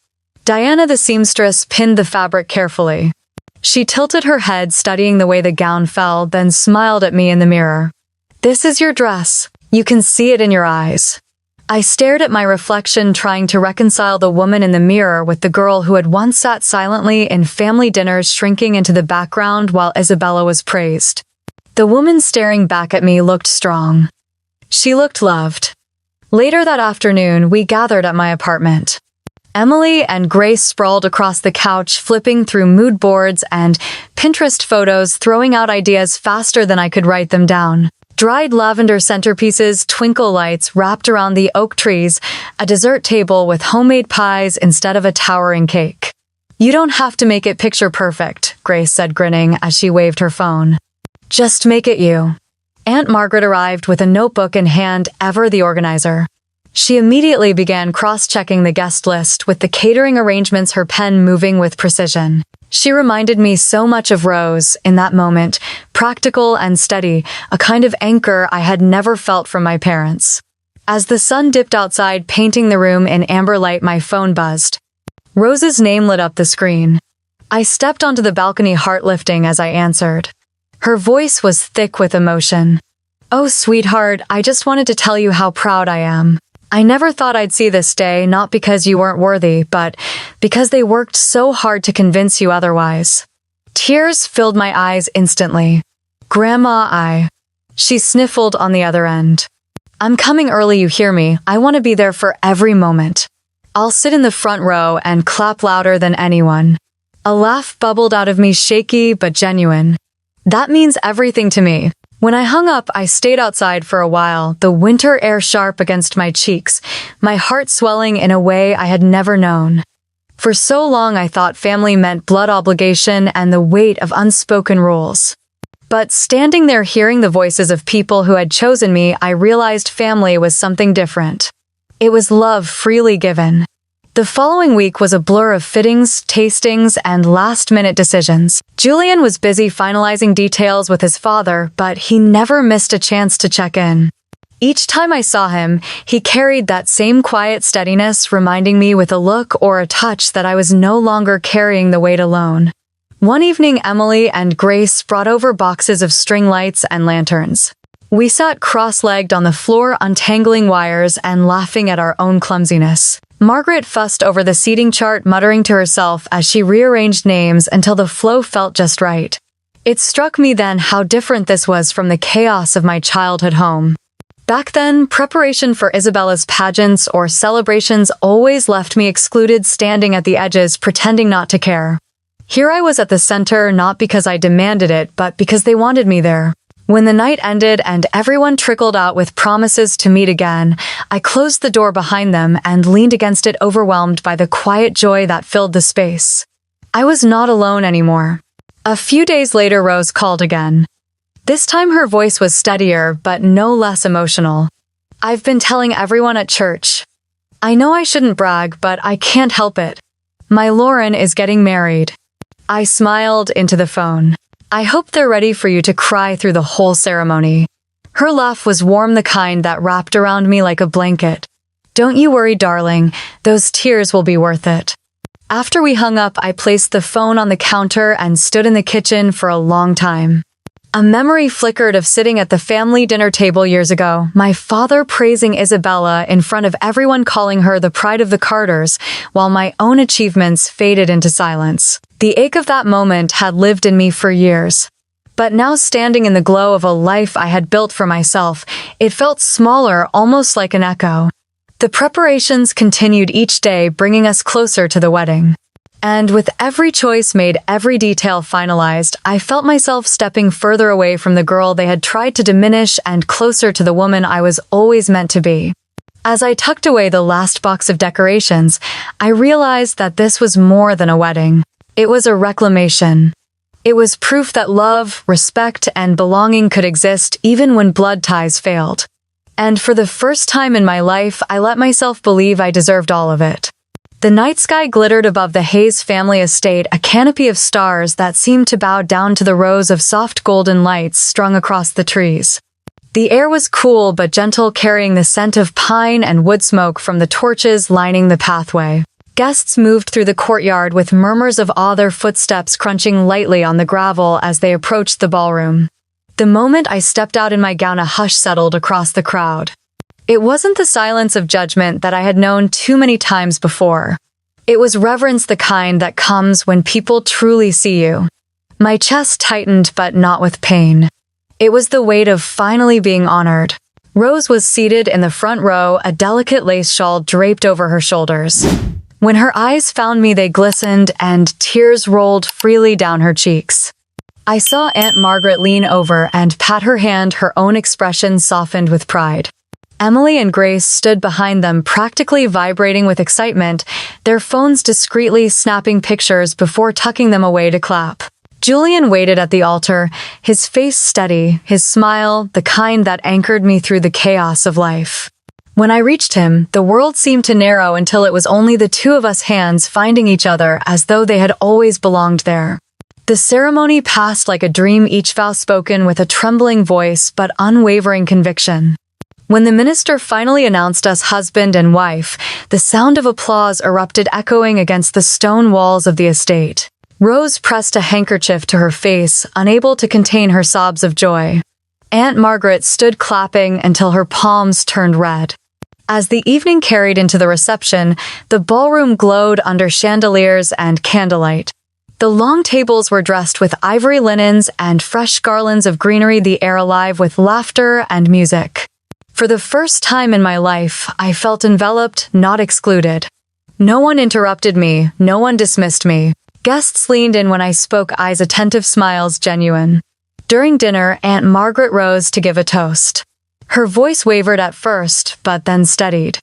Diana, the seamstress, pinned the fabric carefully. She tilted her head, studying the way the gown fell, then smiled at me in the mirror. "This is your dress. You can see it in your eyes." I stared at my reflection, trying to reconcile the woman in the mirror with the girl who had once sat silently in family dinners, shrinking into the background while Isabella was praised. The woman staring back at me looked strong. She looked loved. Later that afternoon, we gathered at my apartment. Emily and Grace sprawled across the couch, flipping through mood boards and Pinterest photos, throwing out ideas faster than I could write them down. Dried lavender centerpieces, twinkle lights wrapped around the oak trees, a dessert table with homemade pies instead of a towering cake. "You don't have to make it picture perfect," Grace said, grinning as she waved her phone. "Just make it you." Aunt Margaret arrived with a notebook in hand, ever the organizer. She immediately began cross-checking the guest list, with the catering arrangements, her pen moving with precision. She reminded me so much of Rose in that moment, practical and steady, a kind of anchor I had never felt from my parents. As the sun dipped outside, painting the room in amber light, my phone buzzed. Rose's name lit up the screen. I stepped onto the balcony, heart lifting as I answered. Her voice was thick with emotion. "Oh, sweetheart, I just wanted to tell you how proud I am. I never thought I'd see this day, not because you weren't worthy, but because they worked so hard to convince you otherwise." Tears filled my eyes instantly. "Grandma, She sniffled on the other end. "I'm coming early, you hear me? I want to be there for every moment. I'll sit in the front row and clap louder than anyone." A laugh bubbled out of me, shaky but genuine. "That means everything to me." When I hung up, I stayed outside for a while, the winter air sharp against my cheeks, my heart swelling in a way I had never known. For so long I thought family meant blood obligation and the weight of unspoken rules. But standing there hearing the voices of people who had chosen me, I realized family was something different. It was love freely given. The following week was a blur of fittings, tastings, and last-minute decisions. Julian was busy finalizing details with his father, but he never missed a chance to check in. Each time I saw him, he carried that same quiet steadiness, reminding me with a look or a touch that I was no longer carrying the weight alone. One evening, Emily and Grace brought over boxes of string lights and lanterns. We sat cross-legged on the floor, untangling wires and laughing at our own clumsiness. Margaret fussed over the seating chart, muttering to herself as she rearranged names until the flow felt just right. It struck me then how different this was from the chaos of my childhood home. Back then, preparation for Isabella's pageants or celebrations always left me excluded, standing at the edges, pretending not to care. Here I was at the center, not because I demanded it, but because they wanted me there. When the night ended and everyone trickled out with promises to meet again, I closed the door behind them and leaned against it, overwhelmed by the quiet joy that filled the space. I was not alone anymore. A few days later, Rose called again. This time her voice was steadier, but no less emotional. "I've been telling everyone at church. I know I shouldn't brag, but I can't help it. My Lauren is getting married." I smiled into the phone. "I hope they're ready for you to cry through the whole ceremony." Her laugh was warm, the kind that wrapped around me like a blanket. "Don't you worry, darling. Those tears will be worth it." After we hung up, I placed the phone on the counter and stood in the kitchen for a long time. A memory flickered of sitting at the family dinner table years ago, my father praising Isabella in front of everyone, calling her the pride of the Carters, while my own achievements faded into silence. The ache of that moment had lived in me for years. But now, standing in the glow of a life I had built for myself, it felt smaller, almost like an echo. The preparations continued each day, bringing us closer to the wedding. And with every choice made, every detail finalized, I felt myself stepping further away from the girl they had tried to diminish and closer to the woman I was always meant to be. As I tucked away the last box of decorations, I realized that this was more than a wedding. It was a reclamation. It was proof that love, respect, and belonging could exist even when blood ties failed. And for the first time in my life, I let myself believe I deserved all of it. The night sky glittered above the Hayes family estate, a canopy of stars that seemed to bow down to the rows of soft golden lights strung across the trees. The air was cool but gentle, carrying the scent of pine and wood smoke from the torches lining the pathway. Guests moved through the courtyard with murmurs of awe, their footsteps crunching lightly on the gravel as they approached the ballroom. The moment I stepped out in my gown, a hush settled across the crowd. It wasn't the silence of judgment that I had known too many times before. It was reverence, the kind that comes when people truly see you. My chest tightened, but not with pain. It was the weight of finally being honored. Rose was seated in the front row, a delicate lace shawl draped over her shoulders. When her eyes found me, they glistened, and tears rolled freely down her cheeks. I saw Aunt Margaret lean over and pat her hand, her own expression softened with pride. Emily and Grace stood behind them, practically vibrating with excitement, their phones discreetly snapping pictures before tucking them away to clap. Julian waited at the altar, his face steady, his smile the kind that anchored me through the chaos of life. When I reached him, the world seemed to narrow until it was only the two of us, hands finding each other as though they had always belonged there. The ceremony passed like a dream, each vow spoken with a trembling voice but unwavering conviction. When the minister finally announced us husband and wife, the sound of applause erupted, echoing against the stone walls of the estate. Rose pressed a handkerchief to her face, unable to contain her sobs of joy. Aunt Margaret stood clapping until her palms turned red. As the evening carried into the reception, the ballroom glowed under chandeliers and candlelight. The long tables were dressed with ivory linens and fresh garlands of greenery, the air alive with laughter and music. For the first time in my life, I felt enveloped, not excluded. No one interrupted me, no one dismissed me. Guests leaned in when I spoke, eyes attentive, smiles genuine. During dinner, Aunt Margaret rose to give a toast. Her voice wavered at first, but then steadied.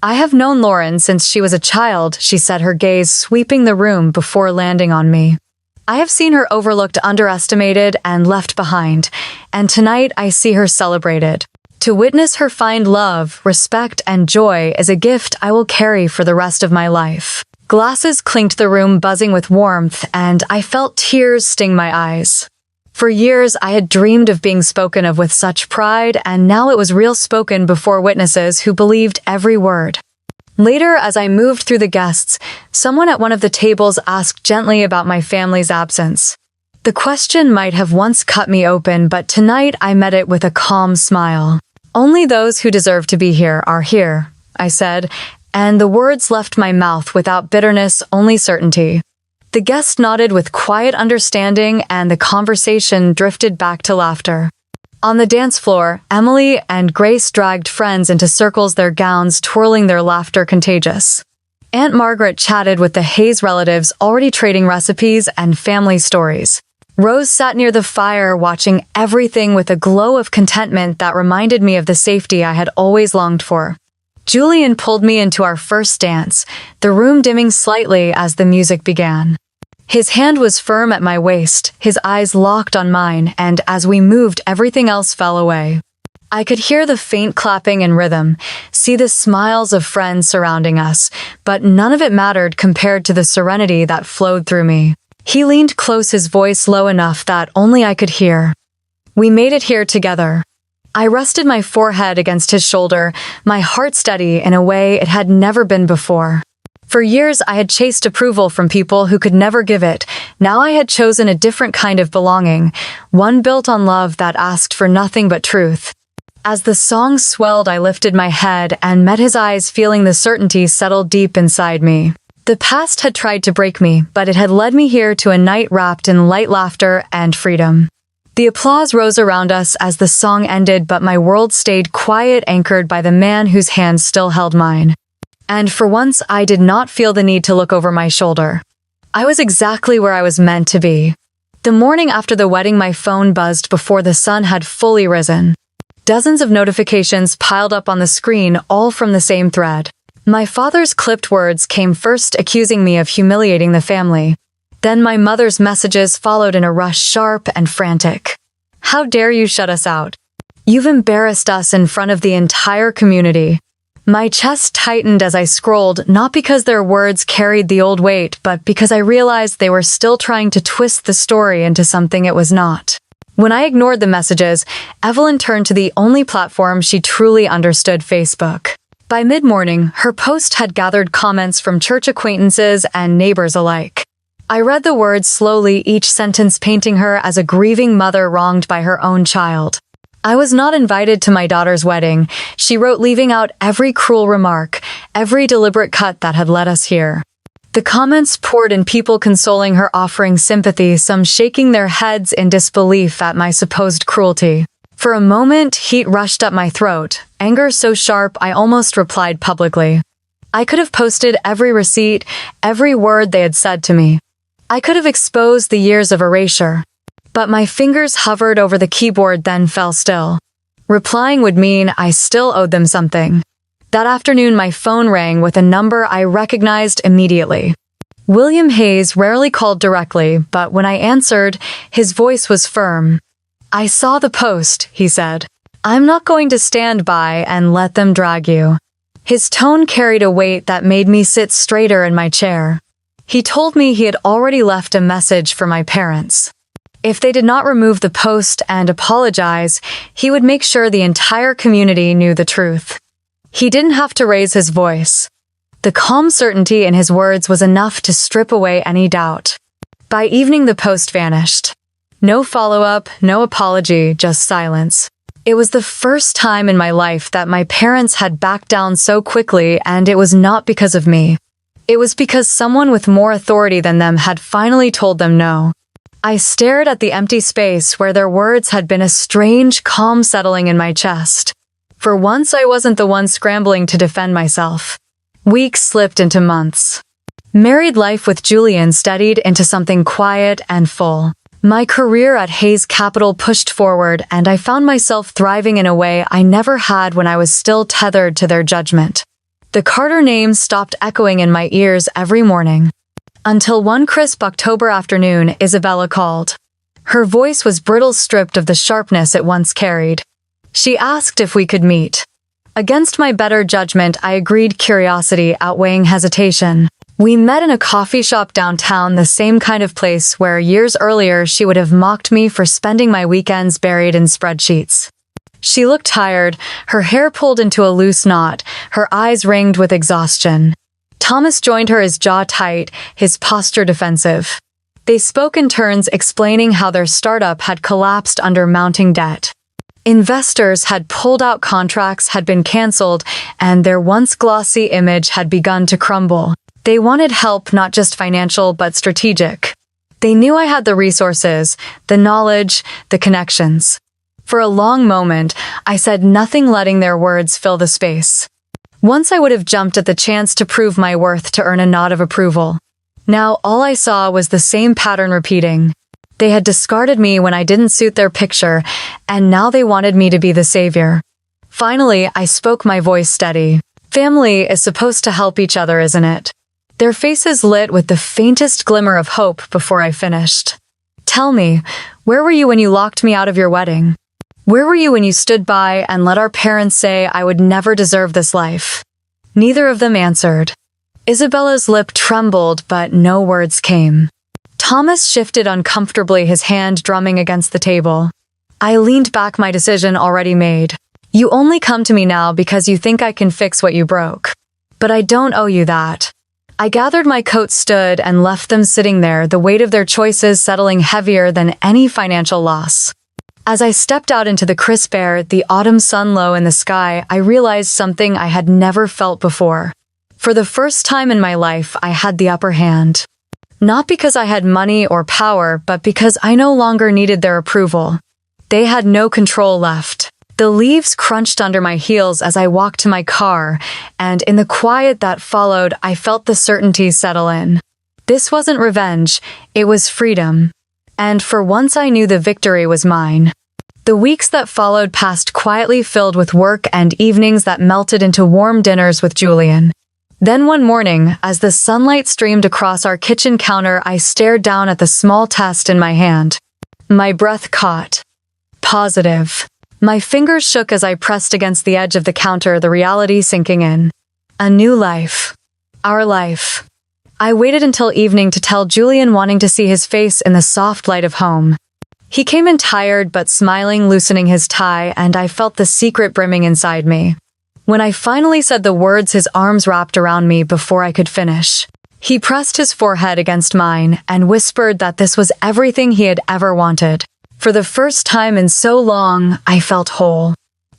"I have known Lauren since she was a child," she said, her gaze sweeping the room before landing on me. "I have seen her overlooked, underestimated, and left behind, and tonight I see her celebrated. To witness her find love, respect, and joy is a gift I will carry for the rest of my life." Glasses clinked, the room buzzing with warmth, and I felt tears sting my eyes. For years, I had dreamed of being spoken of with such pride, and now it was real, spoken before witnesses who believed every word. Later, as I moved through the guests, someone at one of the tables asked gently about my family's absence. The question might have once cut me open, but tonight I met it with a calm smile. "Only those who deserve to be here are here," I said, and the words left my mouth without bitterness, only certainty. The guest nodded with quiet understanding, and the conversation drifted back to laughter. On the dance floor, Emily and Grace dragged friends into circles, their gowns twirling, their laughter contagious. Aunt Margaret chatted with the Hayes relatives, already trading recipes and family stories. Rose sat near the fire, watching everything with a glow of contentment that reminded me of the safety I had always longed for. Julian pulled me into our first dance, the room dimming slightly as the music began. His hand was firm at my waist, his eyes locked on mine, and as we moved, everything else fell away. I could hear the faint clapping and rhythm, see the smiles of friends surrounding us, but none of it mattered compared to the serenity that flowed through me. He leaned close, his voice low enough that only I could hear. "We made it here together." I rested my forehead against his shoulder, my heart steady in a way it had never been before. For years I had chased approval from people who could never give it. Now I had chosen a different kind of belonging, one built on love that asked for nothing but truth. As the song swelled, I lifted my head and met his eyes, feeling the certainty settle deep inside me. The past had tried to break me, but it had led me here to a night wrapped in light laughter and freedom. The applause rose around us as the song ended, but my world stayed quiet, anchored by the man whose hand still held mine. And for once, I did not feel the need to look over my shoulder. I was exactly where I was meant to be. The morning after the wedding, my phone buzzed before the sun had fully risen. Dozens of notifications piled up on the screen, all from the same thread. My father's clipped words came first, accusing me of humiliating the family. Then my mother's messages followed in a rush, sharp and frantic. "How dare you shut us out? You've embarrassed us in front of the entire community." My chest tightened as I scrolled, not because their words carried the old weight, but because I realized they were still trying to twist the story into something it was not. When I ignored the messages, Evelyn turned to the only platform she truly understood: Facebook. By mid-morning, her post had gathered comments from church acquaintances and neighbors alike. I read the words slowly, each sentence painting her as a grieving mother wronged by her own child. I was not invited to my daughter's wedding, she wrote, leaving out every cruel remark, every deliberate cut that had led us here. The comments poured in, people consoling her, offering sympathy, some shaking their heads in disbelief at my supposed cruelty. For a moment, heat rushed up my throat, anger so sharp I almost replied publicly. I could have posted every receipt, every word they had said to me. I could have exposed the years of erasure. But my fingers hovered over the keyboard, then fell still. Replying would mean I still owed them something. That afternoon, my phone rang with a number I recognized immediately. William Hayes rarely called directly, but when I answered, his voice was firm. "I saw the post," he said. "I'm not going to stand by and let them drag you." His tone carried a weight that made me sit straighter in my chair. He told me he had already left a message for my parents. If they did not remove the post and apologize, he would make sure the entire community knew the truth. He didn't have to raise his voice. The calm certainty in his words was enough to strip away any doubt. By evening, the post vanished. No follow-up, no apology, just silence. It was the first time in my life that my parents had backed down so quickly, and it was not because of me. It was because someone with more authority than them had finally told them no. I stared at the empty space where their words had been, a strange calm settling in my chest. For once, I wasn't the one scrambling to defend myself. Weeks slipped into months. Married life with Julian steadied into something quiet and full. My career at Hayes Capital pushed forward, and I found myself thriving in a way I never had when I was still tethered to their judgment. The Carter name stopped echoing in my ears every morning. Until one crisp October afternoon, Isabella called. Her voice was brittle, stripped of the sharpness it once carried. She asked if we could meet. Against my better judgment, I agreed, curiosity outweighing hesitation. We met in a coffee shop downtown, the same kind of place where years earlier she would have mocked me for spending my weekends buried in spreadsheets. She looked tired, her hair pulled into a loose knot, her eyes ringed with exhaustion. Thomas joined her, his jaw tight, his posture defensive. They spoke in turns, explaining how their startup had collapsed under mounting debt. Investors had pulled out, contracts had been canceled, and their once glossy image had begun to crumble. They wanted help, not just financial but strategic. They knew I had the resources, the knowledge, the connections. For a long moment, I said nothing, letting their words fill the space. Once I would have jumped at the chance to prove my worth, to earn a nod of approval. Now all I saw was the same pattern repeating. They had discarded me when I didn't suit their picture, and now they wanted me to be the savior. Finally, I spoke, my voice steady. Family is supposed to help each other, isn't it? Their faces lit with the faintest glimmer of hope before I finished. Tell me, where were you when you locked me out of your wedding? Where were you when you stood by and let our parents say I would never deserve this life? Neither of them answered. Isabella's lip trembled, but no words came. Thomas shifted uncomfortably, his hand drumming against the table. I leaned back, my decision already made. You only come to me now because you think I can fix what you broke. But I don't owe you that. I gathered my coat, stood, and left them sitting there, the weight of their choices settling heavier than any financial loss. As I stepped out into the crisp air, the autumn sun low in the sky, I realized something I had never felt before. For the first time in my life, I had the upper hand. Not because I had money or power, but because I no longer needed their approval. They had no control left. The leaves crunched under my heels as I walked to my car, and in the quiet that followed, I felt the certainty settle in. This wasn't revenge, it was freedom. And for once I knew the victory was mine. The weeks that followed passed quietly, filled with work and evenings that melted into warm dinners with Julian. Then one morning, as the sunlight streamed across our kitchen counter, I stared down at the small test in my hand. My breath caught. Positive. My fingers shook as I pressed against the edge of the counter, the reality sinking in. A new life. Our life. I waited until evening to tell Julian, wanting to see his face in the soft light of home. He came in tired but smiling, loosening his tie, and I felt the secret brimming inside me. When I finally said the words, his arms wrapped around me before I could finish. He pressed his forehead against mine and whispered that this was everything he had ever wanted. For the first time in so long, I felt whole.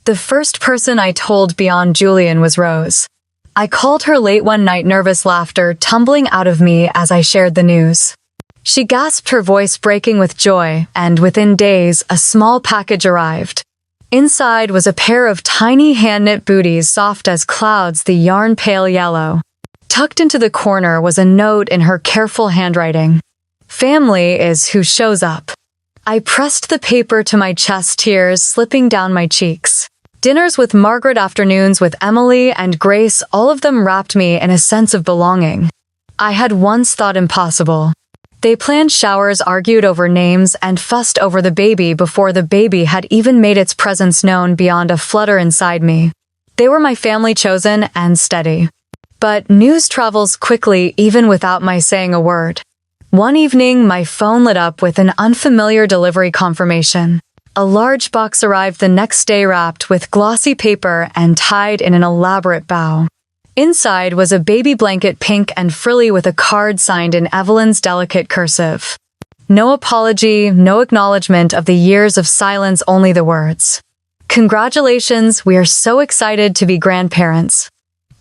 The first person I told beyond Julian was Rose. I called her late one night, nervous laughter tumbling out of me as I shared the news. She gasped, her voice breaking with joy, and within days, a small package arrived. Inside was a pair of tiny hand-knit booties, soft as clouds, the yarn pale yellow. Tucked into the corner was a note in her careful handwriting. "Family is who shows up." I pressed the paper to my chest, tears slipping down my cheeks. Dinners with Margaret, afternoons with Emily and Grace, all of them wrapped me in a sense of belonging I had once thought impossible. They planned showers, argued over names, and fussed over the baby before the baby had even made its presence known beyond a flutter inside me. They were my family, chosen and steady. But news travels quickly even without my saying a word. One evening, my phone lit up with an unfamiliar delivery confirmation. A large box arrived the next day, wrapped with glossy paper and tied in an elaborate bow. Inside was a baby blanket, pink and frilly, with a card signed in Evelyn's delicate cursive. No apology, no acknowledgement of the years of silence, only the words, "Congratulations, we are so excited to be grandparents."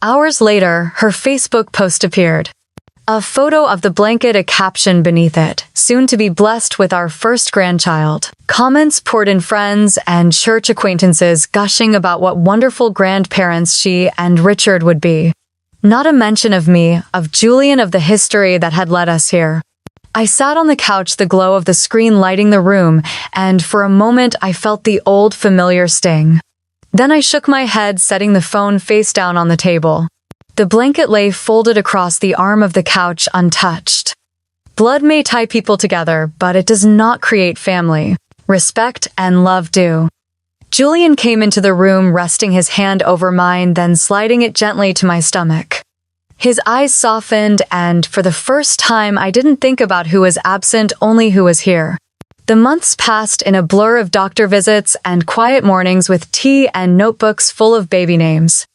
Hours later, her Facebook post appeared. A photo of the blanket, a caption beneath it, "Soon to be blessed with our first grandchild." Comments poured in, friends and church acquaintances gushing about what wonderful grandparents she and Richard would be. Not a mention of me, of Julian, of the history that had led us here. I sat on the couch, the glow of the screen lighting the room, and for a moment I felt the old familiar sting. Then I shook my head, setting the phone face down on the table. The blanket lay folded across the arm of the couch, untouched. Blood may tie people together, but it does not create family. Respect and love do. Julian came into the room, resting his hand over mine, then sliding it gently to my stomach. His eyes softened, and for the first time I didn't think about who was absent, only who was here. The months passed in a blur of doctor visits and quiet mornings with tea and notebooks full of baby names.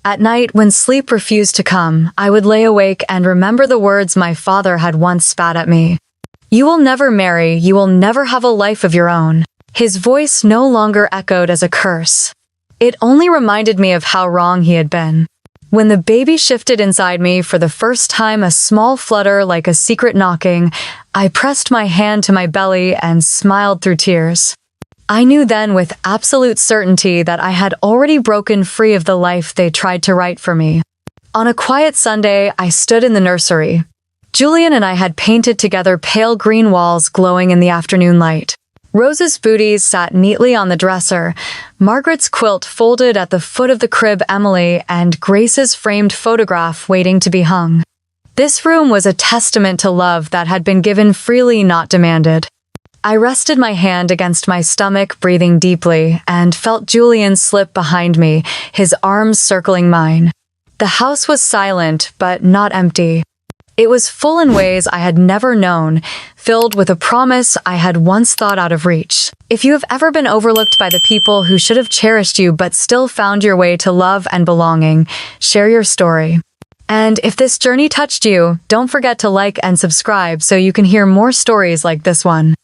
At night, when sleep refused to come, I would lay awake and remember the words my father had once spat at me. "You will never marry, you will never have a life of your own." His voice no longer echoed as a curse. It only reminded me of how wrong he had been. When the baby shifted inside me for the first time, a small flutter like a secret knocking, I pressed my hand to my belly and smiled through tears. I knew then with absolute certainty that I had already broken free of the life they tried to write for me. On a quiet Sunday, I stood in the nursery. Julian and I had painted together, pale green walls glowing in the afternoon light. Rose's booties sat neatly on the dresser, Margaret's quilt folded at the foot of the crib, Emily and Grace's framed photograph waiting to be hung. This room was a testament to love that had been given freely, not demanded. I rested my hand against my stomach, breathing deeply, and felt Julian slip behind me, his arms circling mine. The house was silent, but not empty. It was full in ways I had never known, filled with a promise I had once thought out of reach. If you have ever been overlooked by the people who should have cherished you but still found your way to love and belonging, share your story. And if this journey touched you, don't forget to like and subscribe so you can hear more stories like this one.